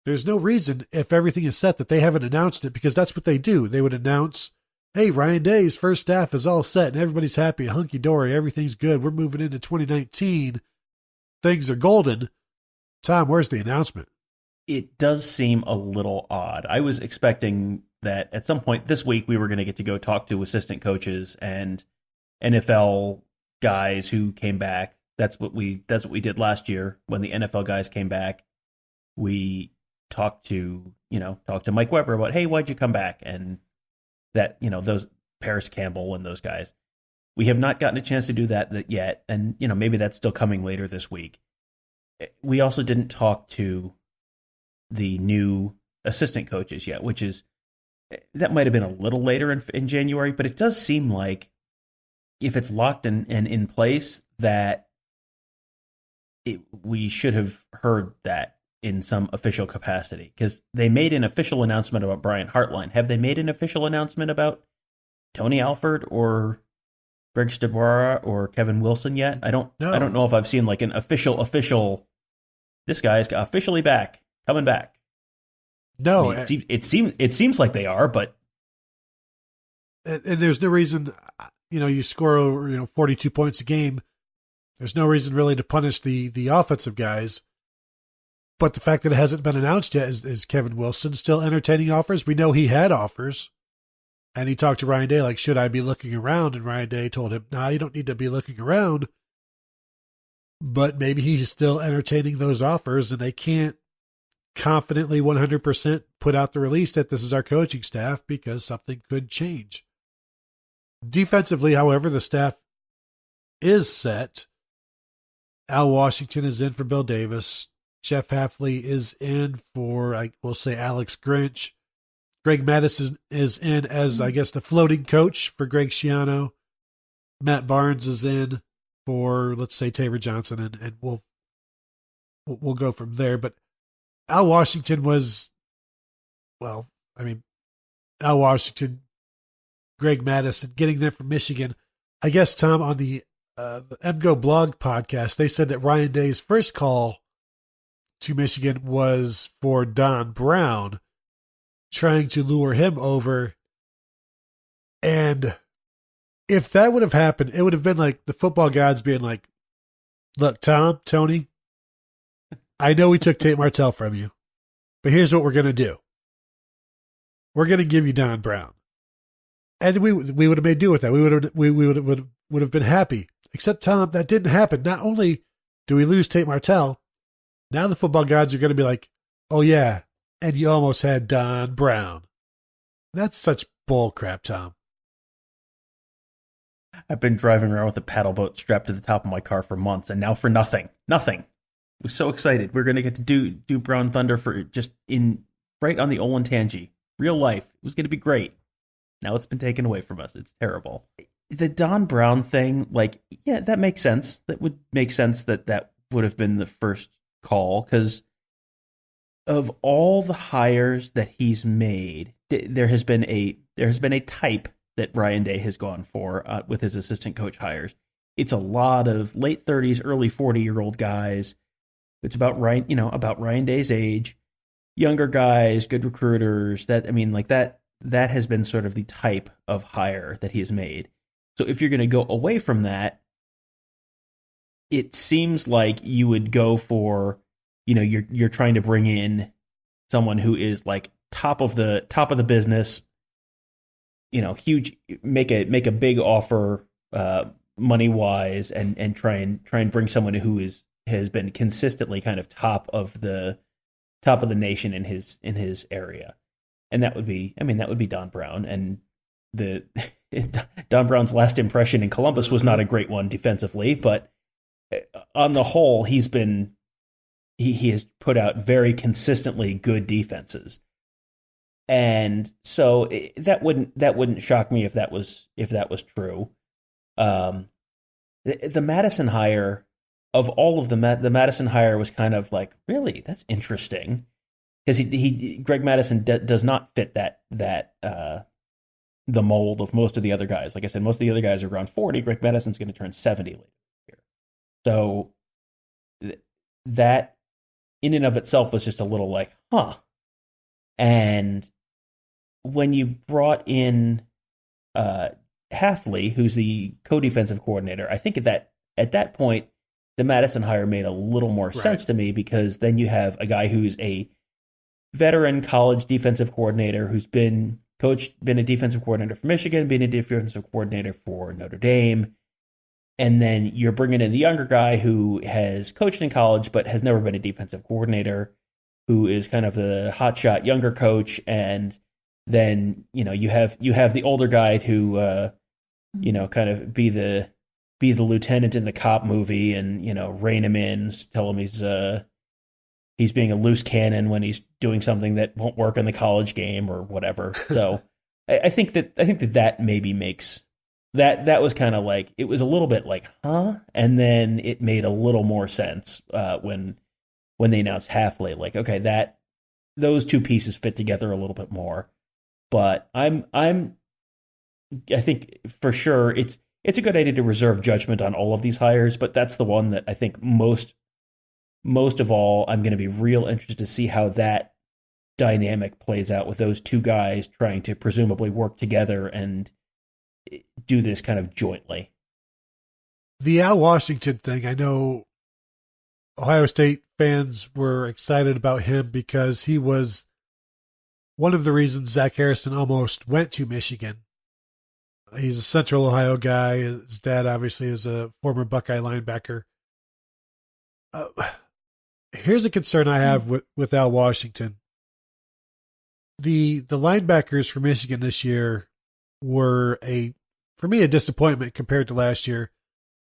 There's no reason, if everything is set, that they haven't announced it, because that's what they do. They would announce, hey, Ryan Day's first staff is all set and everybody's happy, hunky-dory, everything's good. We're moving into 2019. Things are golden. Tom, where's the announcement? It does seem a little odd. I was expecting that at some point this week we were going to go talk to assistant coaches and NFL guys who came back. That's what we did last year when the NFL guys came back. We talked to Mike Weber about, hey, why'd you come back? And that, those Paris Campbell and those guys. We have not gotten a chance to do that yet. And, maybe that's still coming later this week. We also didn't talk to the new assistant coaches yet, that might have been a little later in January, but it does seem like if it's locked and in place that we should have heard that in some official capacity, because they made an official announcement about Brian Hartline. Have they made an official announcement about Tony Alford or Greg Stabara or Kevin Wilson yet? I don't know if I've seen like an official. This guy's officially coming back. No, I mean, it seems like they are, but and there's no reason. You score over 42 points a game. There's no reason really to punish the offensive guys. But the fact that it hasn't been announced yet is Kevin Wilson still entertaining offers. We know he had offers. And he talked to Ryan Day, like, should I be looking around? And Ryan Day told him, nah, you don't need to be looking around. But maybe he's still entertaining those offers, and they can't confidently 100% put out the release that this is our coaching staff because something could change. Defensively, however, the staff is set. Al Washington is in for Bill Davis. Jeff Hafley is in for, we'll say, Alex Grinch. Greg Madison is in as, I guess, the floating coach for Greg Schiano. Matt Barnes is in for, let's say, Taylor Johnson, and we'll go from there. But Al Washington was, Al Washington, Greg Madison, getting there from Michigan. I guess, Tom, on the MGO blog podcast, they said that Ryan Day's first call to Michigan was for Don Brown, trying to lure him over. And if that would have happened, it would have been like the football gods being like, look, Tony, I know we took Tate Martell from you, but here's what we're going to do. We're going to give you Don Brown. And we would have made do with that. We would have been happy. Except, Tom, that didn't happen. Not only do we lose Tate Martell, now the football gods are going to be like, oh yeah, and you almost had Don Brown. That's such bull crap, Tom. I've been driving around with a paddle boat strapped to the top of my car for months, and now for nothing. Nothing. I was so excited. We're going to get to do Brown Thunder for just right on the Olentangy. Real life. It was going to be great. Now it's been taken away from us. It's terrible. The Don Brown thing, that makes sense. That would make sense that would have been the first call, because of all the hires that he's made, there has been a type that Ryan Day has gone for with his assistant coach hires. It's a lot of late 30s, early 40-year-old guys. It's about Ryan Day's age, younger guys, good recruiters. That has been sort of the type of hire that he's made. So if you're going to go away from that, it seems like you would go for, you're trying to bring in someone who is like top of the business, huge, make a big offer money wise, and try and bring someone who has been consistently kind of top of the nation in his area. And that would be Don Brown. And Don Brown's last impression in Columbus was not a great one defensively, but on the whole, he has put out very consistently good defenses. And so that wouldn't shock me if that was true. The Madison hire, of all of them, the Madison hire was kind of like, really, that's interesting, because Greg Madison does not fit that the mold of most of the other guys. Like I said, most of the other guys are around 40. Greg Madison's going to turn 70 later this year. So that in and of itself was just a little like, huh. And when you brought in Hafley, who's the co-defensive coordinator, I think at that point, the Madison hire made a little more sense to me, because then you have a guy who's a veteran college defensive coordinator who's been a defensive coordinator for Michigan, been a defensive coordinator for Notre Dame. And then you're bringing in the younger guy who has coached in college but has never been a defensive coordinator, who is kind of the hotshot younger coach. And then, you have the older guy who, kind of be the lieutenant in the cop movie and, rein him in, tell him he's being a loose cannon when he's doing something that won't work in the college game or whatever. So I think that maybe makes that was kind of like, it was a little bit like, huh? And then it made a little more sense when they announced Halfley, like, okay, those two pieces fit together a little bit more. But I think for sure it's a good idea to reserve judgment on all of these hires, but that's the one that I think most of all, I'm going to be real interested to see how that dynamic plays out with those two guys trying to presumably work together and do this kind of jointly. The Al Washington thing, I know Ohio State fans were excited about him because he was one of the reasons Zach Harrison almost went to Michigan. He's a Central Ohio guy. His dad obviously is a former Buckeye linebacker. Here's a concern I have with Al Washington. The linebackers for Michigan this year were for me, a disappointment compared to last year.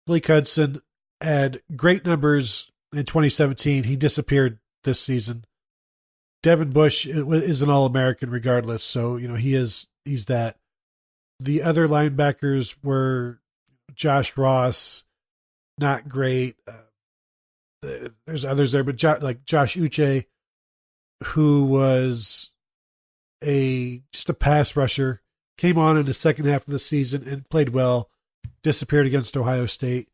Blake Hudson had great numbers in 2017. He disappeared this season. Devin Bush is an All-American regardless, so he's that. The other linebackers were Josh Ross, not great. There's others there, but like Josh Uche, who was just a pass rusher, came on in the second half of the season and played well, disappeared against Ohio State.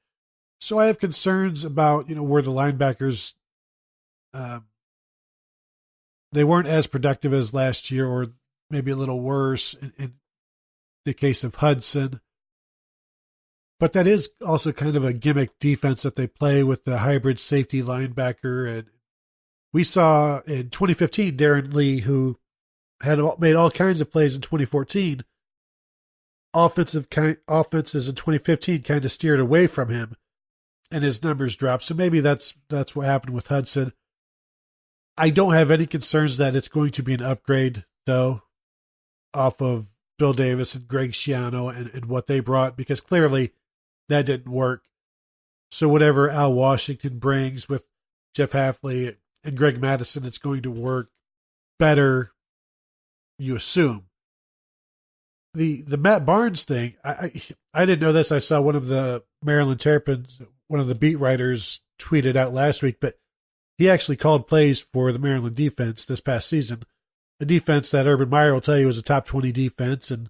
So I have concerns about, where the linebackers, they weren't as productive as last year, or maybe a little worse in the case of Hudson. But that is also kind of a gimmick defense that they play with the hybrid safety linebacker. And we saw in 2015, Darren Lee, who had made all kinds of plays in 2014, offenses in 2015 kind of steered away from him and his numbers dropped. So maybe that's what happened with Hudson. I don't have any concerns that it's going to be an upgrade, though, off of Bill Davis and Greg Schiano and what they brought, because clearly that didn't work. So whatever Al Washington brings with Jeff Halfley and Greg Madison, it's going to work better, you assume. The Matt Barnes thing, I didn't know this. I saw one of the Maryland Terrapins, one of the beat writers, tweeted out last week, but he actually called plays for the Maryland defense this past season. A defense that Urban Meyer will tell you was a top 20 defense, and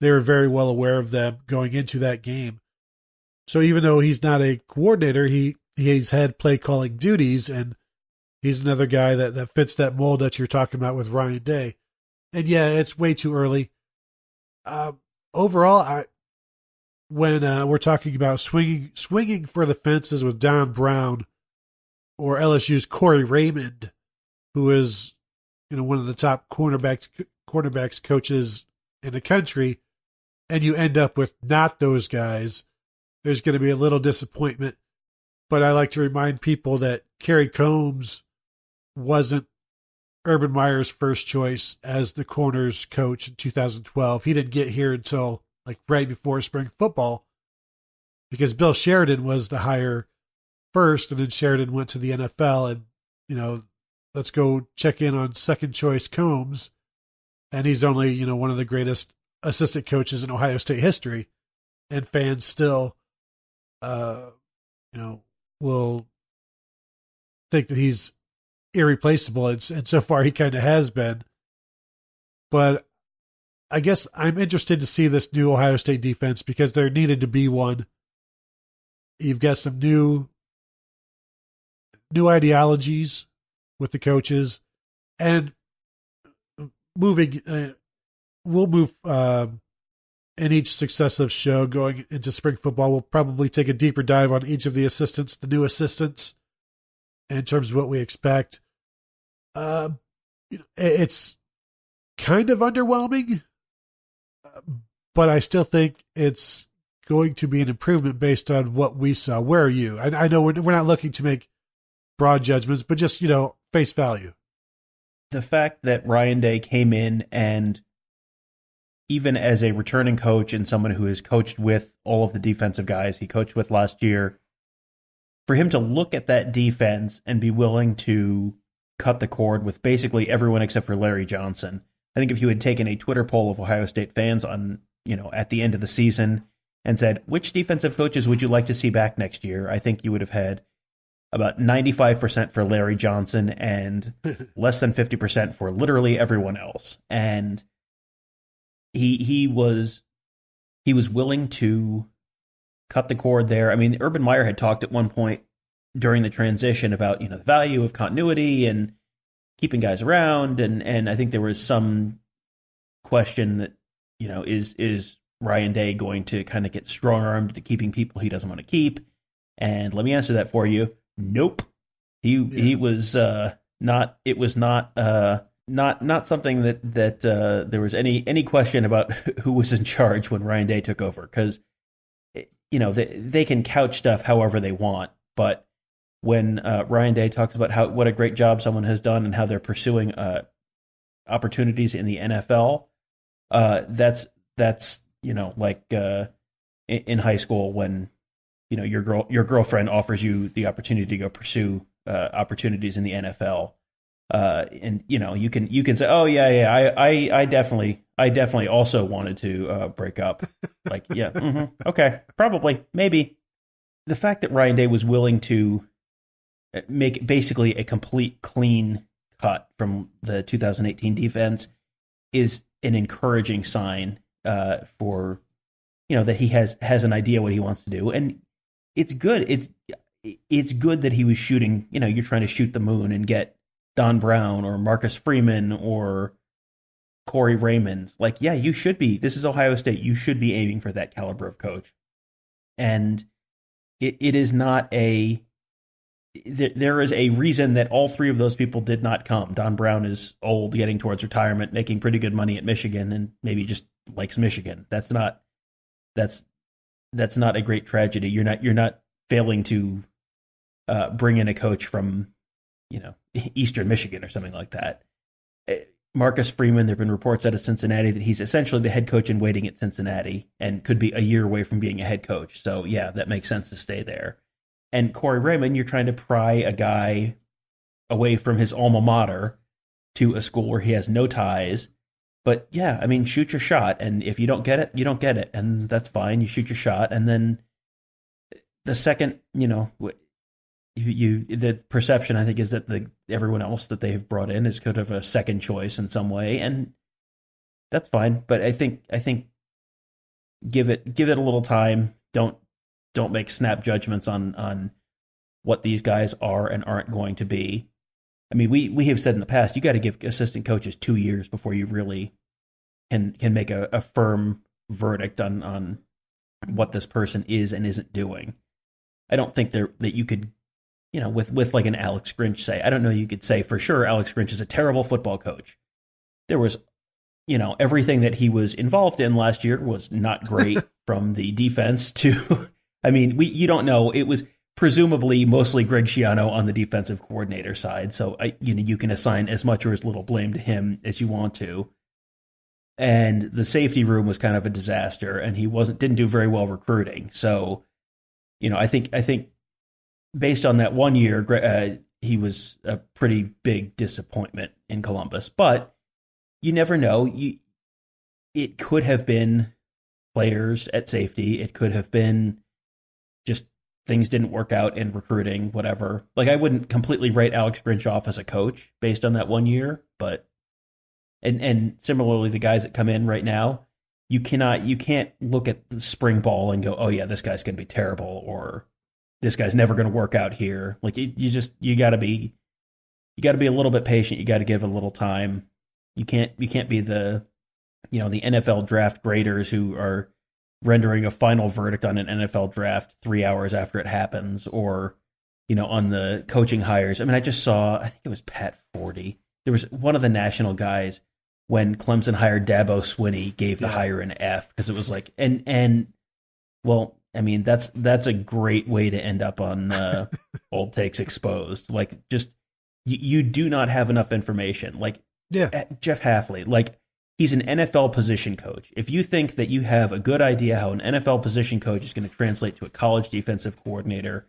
they were very well aware of them going into that game. So even though he's not a coordinator, he's had play calling duties, and he's another guy that fits that mold that you're talking about with Ryan Day. And yeah, it's way too early. Overall, when we're talking about swinging for the fences with Don Brown or LSU's Corey Raymond, who is one of the top cornerbacks coaches in the country, and you end up with not those guys, there's going to be a little disappointment. But I like to remind people that Kerry Combs wasn't Urban Meyer's first choice as the corners coach in 2012. He didn't get here until right before spring football, because Bill Sheridan was the hire first, and then Sheridan went to the NFL, and let's go check in on second choice Combs, and he's only one of the greatest assistant coaches in Ohio State history, and fans still will think that he's irreplaceable, and so far he kind of has been. But I guess I'm interested to see this new Ohio State defense, because there needed to be one. You've got some new ideologies with the coaches, and we'll move in each successive show going into spring football. We'll probably take a deeper dive on each of the assistants, the new assistants, in terms of what we expect. It's kind of underwhelming, but I still think it's going to be an improvement based on what we saw. Where are you? I know we're not looking to make broad judgments, but just, face value. The fact that Ryan Day came in, and even as a returning coach and someone who has coached with all of the defensive guys he coached with last year, for him to look at that defense and be willing to cut the cord with basically everyone except for Larry Johnson. I think if you had taken a Twitter poll of Ohio State fans on, at the end of the season and said, which defensive coaches would you like to see back next year? I think you would have had about 95% for Larry Johnson and less than 50% for literally everyone else. And he was willing to cut the cord there. I mean, Urban Meyer had talked at one point during the transition about, the value of continuity and keeping guys around. And I think there was some question that, is Ryan Day going to kind of get strong-armed to keeping people he doesn't want to keep? And let me answer that for you. Nope. He was not. It was not something that there was any question about who was in charge when Ryan Day took over, because they can couch stuff however they want, but when Ryan Day talks about what a great job someone has done and how they're pursuing opportunities in the NFL, that's like in high school when your girlfriend offers you the opportunity to go pursue opportunities in the NFL, and you can say, oh yeah, I definitely also wanted to break up. Like, yeah, okay, probably, maybe. The fact that Ryan Day was willing to make basically a complete clean cut from the 2018 defense is an encouraging sign for that he has an idea what he wants to do, and it's good. It's good that he was shooting. You're trying to shoot the moon and get Don Brown or Marcus Freeman or Corey Raymond. Like, yeah, you should be. This is Ohio State. You should be aiming for that caliber of coach. And it is not a. There is a reason that all three of those people did not come. Don Brown is old, getting towards retirement, making pretty good money at Michigan, and maybe just likes Michigan. That's not a great tragedy. You're not failing to bring in a coach from Eastern Michigan or something like that. Marcus Freeman, there have been reports out of Cincinnati that he's essentially the head coach in waiting at Cincinnati and could be a year away from being a head coach. So yeah, that makes sense to stay there. And Corey Raymond, you're trying to pry a guy away from his alma mater to a school where he has no ties. But yeah, I mean, shoot your shot. And if you don't get it, you don't get it. And that's fine. You shoot your shot. And then the second, the perception, I think, is that everyone else that they've brought in is kind of a second choice in some way. And that's fine. But I think give it a little time. Don't make snap judgments on what these guys are and aren't going to be. I mean, we have said in the past, you got to give assistant coaches 2 years before you really can make a firm verdict on what this person is and isn't doing. I don't think that you could, with like an Alex Grinch say, I don't know, you could say for sure Alex Grinch is a terrible football coach. There was, everything that he was involved in last year was not great from the defense to... I mean, you don't know. It was presumably mostly Greg Schiano on the defensive coordinator side. So, you can assign as much or as little blame to him as you want to. And the safety room was kind of a disaster, and he didn't do very well recruiting. So, I think based on that 1 year, he was a pretty big disappointment in Columbus. But you never know. It could have been players at safety. It could have been just things didn't work out in recruiting, whatever. Like, I wouldn't completely write Alex Grinch off as a coach based on that 1 year, but and similarly, the guys that come in right now, you can't look at the spring ball and go, oh yeah, this guy's going to be terrible, or this guy's never going to work out here. Like, you got to be a little bit patient. You got to give it a little time. You can't be the NFL draft graders who are rendering a final verdict on an NFL draft 3 hours after it happens, or, on the coaching hires. I mean, I think it was Pat Forty. There was one of the national guys when Clemson hired Dabo Swinney gave the hire an F, because it was like, well, I mean, that's a great way to end up on Old Takes Exposed. Like, just, you do not have enough information. Like, Jeff Hafley, like, he's an NFL position coach. If you think that you have a good idea how an NFL position coach is going to translate to a college defensive coordinator,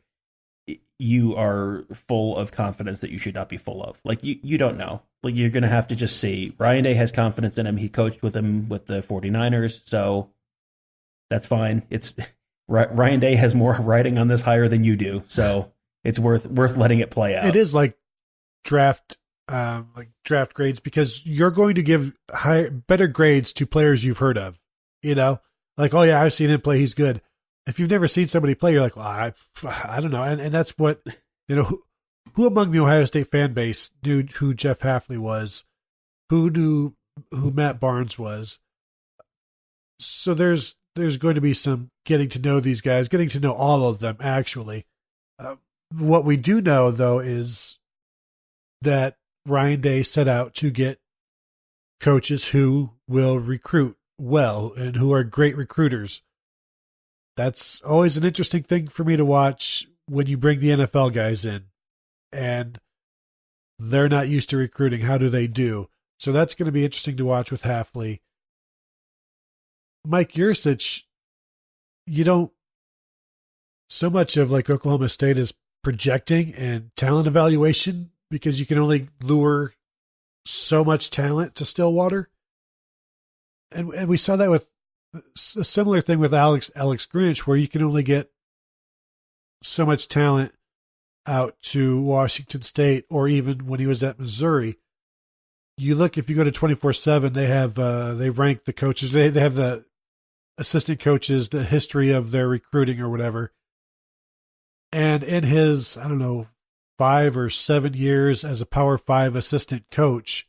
you are full of confidence that you should not be full of. Like, you don't know. Like, you're going to have to just see. Ryan Day has confidence in him. He coached with him with the 49ers, so that's fine. It's Ryan Day has more writing on this hire than you do, so it's worth letting it play out. It is like draft grades, because you're going to give better grades to players you've heard of. Like, oh yeah, I've seen him play, he's good. If you've never seen somebody play, you're like, well, I don't know. And that's what, who among the Ohio State fan base knew who Jeff Hafley was, who knew who Matt Barnes was. So there's going to be some getting to know these guys, getting to know all of them, actually. What we do know, though, is that Ryan Day set out to get coaches who will recruit well and who are great recruiters. That's always an interesting thing for me to watch when you bring the NFL guys in and they're not used to recruiting. How do they do? So that's going to be interesting to watch with Hafley. Mike Yurcich, you don't, so much of like Oklahoma State is projecting and talent evaluation, because you can only lure so much talent to Stillwater. And we saw that with a similar thing with Alex Grinch, where you can only get so much talent out to Washington State, or even when he was at Missouri. You look, if you go to 24/7, they have they rank the coaches. They have the assistant coaches, the history of their recruiting or whatever. And in his, 5 or 7 years as a Power 5 assistant coach,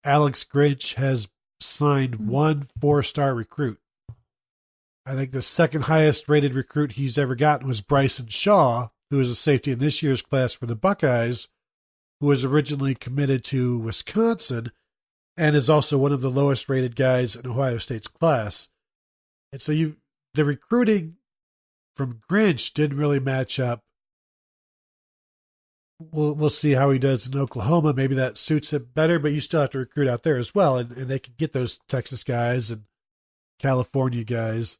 Alex Grinch has signed 1 4-star recruit. I think the second highest rated recruit he's ever gotten was Bryson Shaw, who is a safety in this year's class for the Buckeyes, who was originally committed to Wisconsin and is also one of the lowest rated guys in Ohio State's class. And so the recruiting from Grinch didn't really match up. We'll see how he does in Oklahoma. Maybe that suits him better, but you still have to recruit out there as well. And they can get those Texas guys and California guys.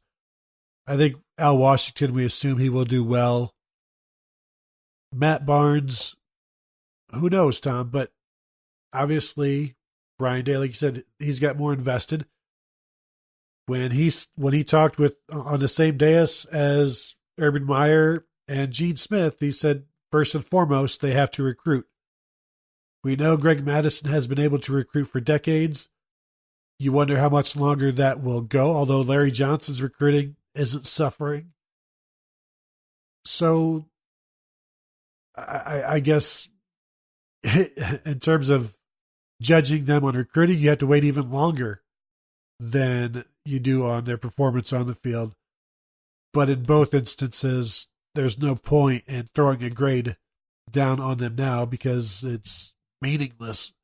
I think Al Washington, we assume he will do well. Matt Barnes, who knows, Tom, but obviously Ryan Day, like you said, he's got more invested. When he talked on the same dais as Urban Meyer and Gene Smith, he said, first and foremost, they have to recruit. We know Greg Madison has been able to recruit for decades. You wonder how much longer that will go, although Larry Johnson's recruiting isn't suffering. So I guess in terms of judging them on recruiting, you have to wait even longer than you do on their performance on the field. But in both instances, there's no point in throwing a grade down on them now, because it's meaningless.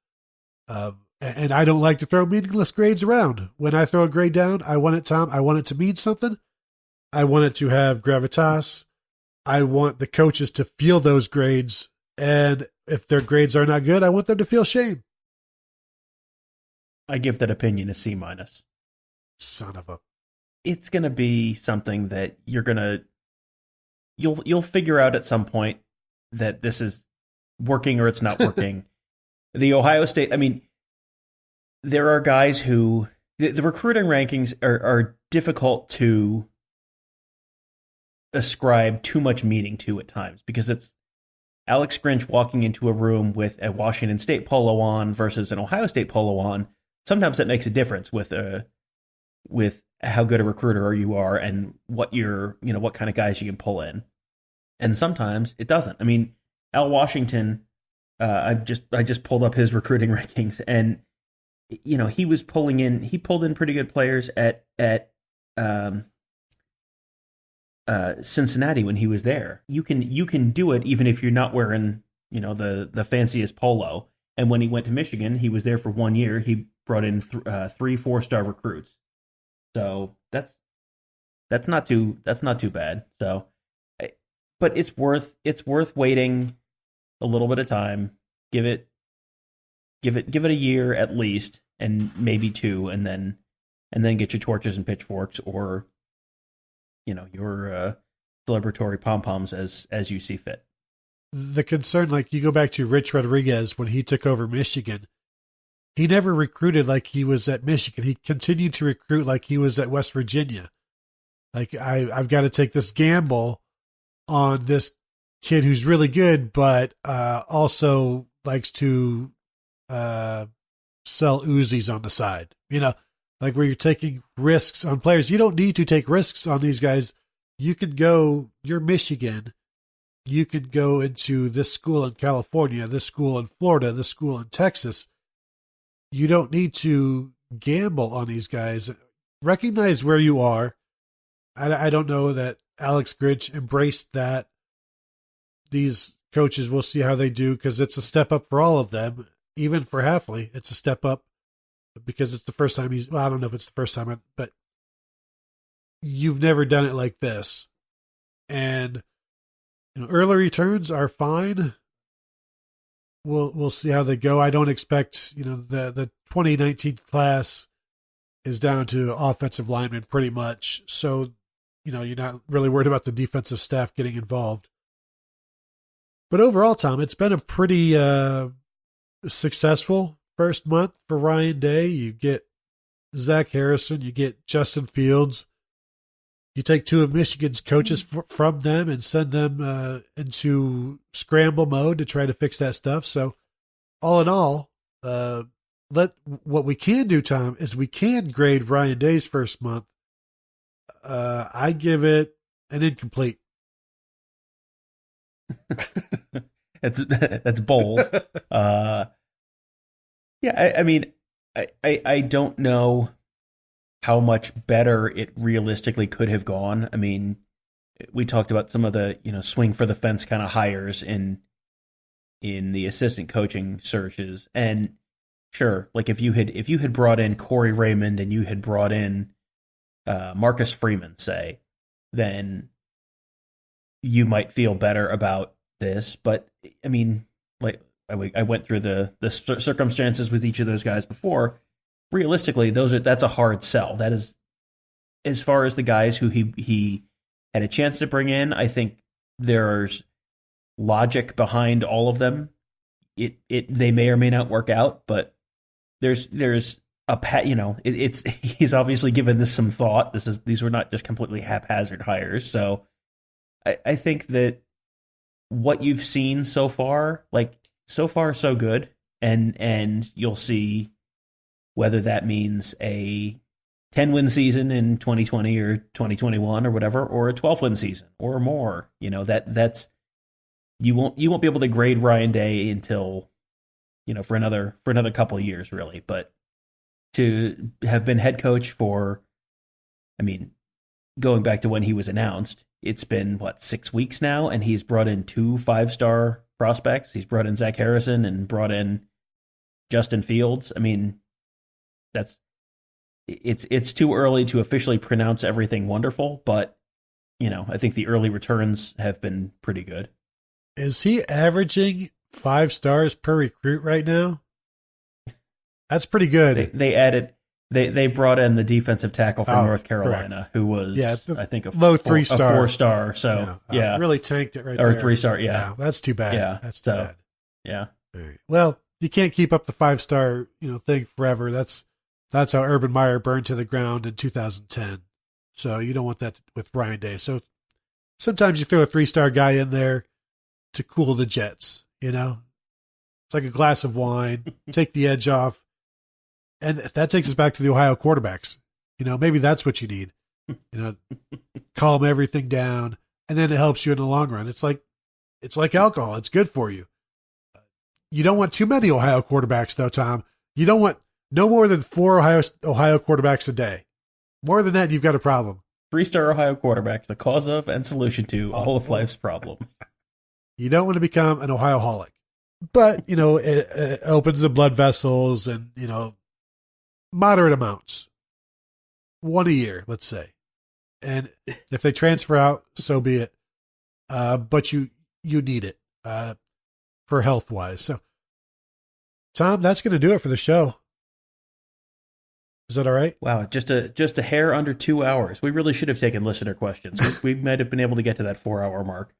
And I don't like to throw meaningless grades around. When I throw a grade down, I want it to mean something. I want it to have gravitas. I want the coaches to feel those grades. And if their grades are not good, I want them to feel shame. I give that opinion a C-. Son of a... It's going to be something that you'll figure out at some point that this is working or it's not working. The Ohio State, there are guys who the recruiting rankings are difficult to ascribe too much meaning to at times, because it's Alex Grinch walking into a room with a Washington State polo on versus an Ohio State polo on. Sometimes that makes a difference with how good a recruiter you are and what what kind of guys you can pull in. And sometimes it doesn't. Al Washington, I just pulled up his recruiting rankings, and he pulled in pretty good players at Cincinnati when he was there. You can do it even if you're not wearing the fanciest polo. And when he went to Michigan, he was there for 1 year. He brought in 3 4-star recruits. So that's not too bad. So, but it's worth waiting a little bit of time. Give it a year at least, and maybe 2, and then get your torches and pitchforks, or your celebratory pom poms as you see fit. the concern, like you go back to Rich Rodriguez when he took over Michigan, he never recruited like he was at Michigan. He continued to recruit like he was at West Virginia. Like I've got to take this gamble on this kid who's really good, but also likes to sell Uzis on the side. Like where you're taking risks on players. You don't need to take risks on these guys. You can go, you're Michigan. You can go into this school in California, this school in Florida, this school in Texas. You don't need to gamble on these guys. Recognize where you are. I don't know that Alex Grinch embraced that. These coaches, we'll see how they do because it's a step up for all of them. Even for Hafley, it's a step up because it's the first time I don't know if it's the first time, but you've never done it like this. And early returns are fine. We'll see how they go. I don't expect, the 2019 class is down to offensive linemen pretty much. So, you're not really worried about the defensive staff getting involved. But overall, Tom, it's been a pretty successful first month for Ryan Day. You get Zach Harrison, you get Justin Fields. You take two of Michigan's coaches from them and send them into scramble mode to try to fix that stuff. So, all in all, what we can do, Tom, is we can grade Ryan Day's first month. I give it an incomplete. That's bold. Yeah, I mean, I don't know how much better it realistically could have gone. I mean, we talked about some of the, swing for the fence kind of hires in the assistant coaching searches. And sure, like if you had brought in Corey Raymond and you had brought in Marcus Freeman, say, then you might feel better about this. But I mean, like I went through the circumstances with each of those guys before. Realistically, that's a hard sell. That is, as far as the guys who he had a chance to bring in, I think there's logic behind all of them. They may or may not work out, but there's he's obviously given this some thought. These were not just completely haphazard hires. So I think that what you've seen so far, so far so good, and you'll see whether that means a 10-win season in 2020 or 2021 or whatever, or a 12-win season or more. That's you won't be able to grade Ryan Day until for another couple of years, really. But to have been head coach for, I mean, going back to when he was announced, it's been 6 weeks now, and he's brought in 2 5-star prospects. He's brought in Zach Harrison and brought in Justin Fields. I mean, it's too early to officially pronounce everything wonderful, but I think the early returns have been pretty good. Is he averaging 5 stars per recruit right now? That's pretty good. They brought in the defensive tackle from North Carolina, correct, who was I think a low 3-star, 4-star. So yeah, really tanked it right or there. 3-star. Yeah, that's too bad. Yeah, that's too bad. Yeah. Right. Well, you can't keep up the 5-star thing forever. That's how Urban Meyer burned to the ground in 2010. So you don't want that with Ryan Day. So sometimes you throw a 3-star guy in there to cool the jets. It's like a glass of wine. Take the edge off. And that takes us back to the Ohio quarterbacks. Maybe that's what you need. Calm everything down, and then it helps you in the long run. It's like alcohol. It's good for you. You don't want too many Ohio quarterbacks, though, Tom. You don't want no more than 4 Ohio quarterbacks a day. More than that, you've got a problem. 3-star Ohio quarterbacks, the cause of and solution to all of life's problems. You don't want to become an Ohio-holic. But, it opens the blood vessels and, moderate amounts. 1 a year, let's say. And if they transfer out, so be it. But you need it for health-wise. So, Tom, that's going to do it for the show. Is that all right? Wow, just a hair under 2 hours. We really should have taken listener questions. We might have been able to get to that 4-hour mark.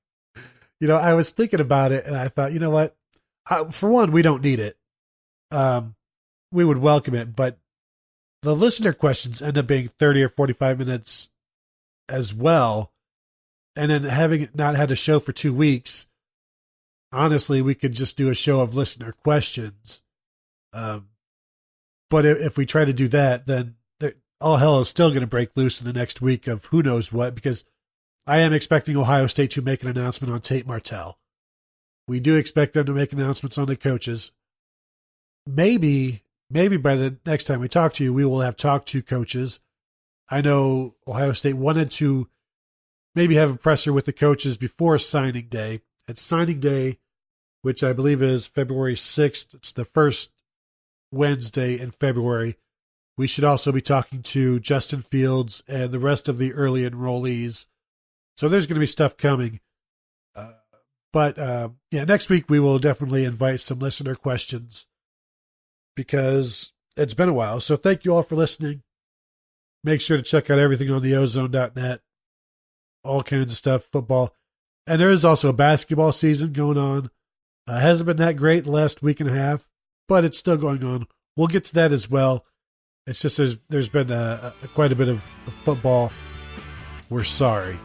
I was thinking about it and I thought, you know what? For one, we don't need it. We would welcome it, but the listener questions end up being 30 or 45 minutes as well. And then having not had a show for 2 weeks, honestly, we could just do a show of listener questions. But if we try to do that, then all hell is still going to break loose in the next week of who knows what, because I am expecting Ohio State to make an announcement on Tate Martell. We do expect them to make announcements on the coaches. Maybe by the next time we talk to you, we will have talked to coaches. I know Ohio State wanted to maybe have a presser with the coaches before signing day. At signing day, which I believe is February 6th, it's the first Wednesday in February, we should also be talking to Justin Fields and the rest of the early enrollees. So there's going to be stuff coming. But next week we will definitely invite some listener questions because it's been a while. So thank you all for listening. Make sure to check out everything on theozone.net. All kinds of stuff, football. And there is also a basketball season going on. Hasn't been that great the last week and a half, but it's still going on. We'll get to that as well. It's just there's been quite a bit of football. We're sorry.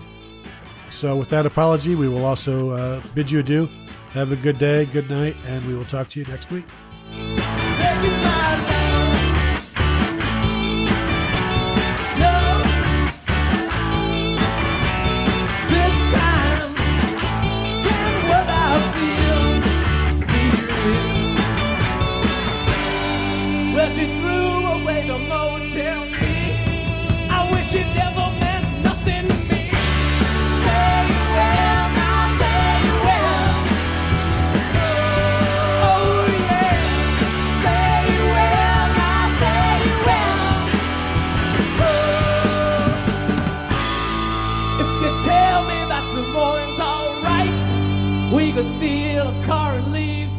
So with that apology, we will also bid you adieu. Have a good day, good night, and we will talk to you next week. She threw away the motel key. I wish it never meant nothing to me. Say well, now say well. Oh yeah. Say well, now say well. If you tell me that tomorrow's alright, we could steal a car and leave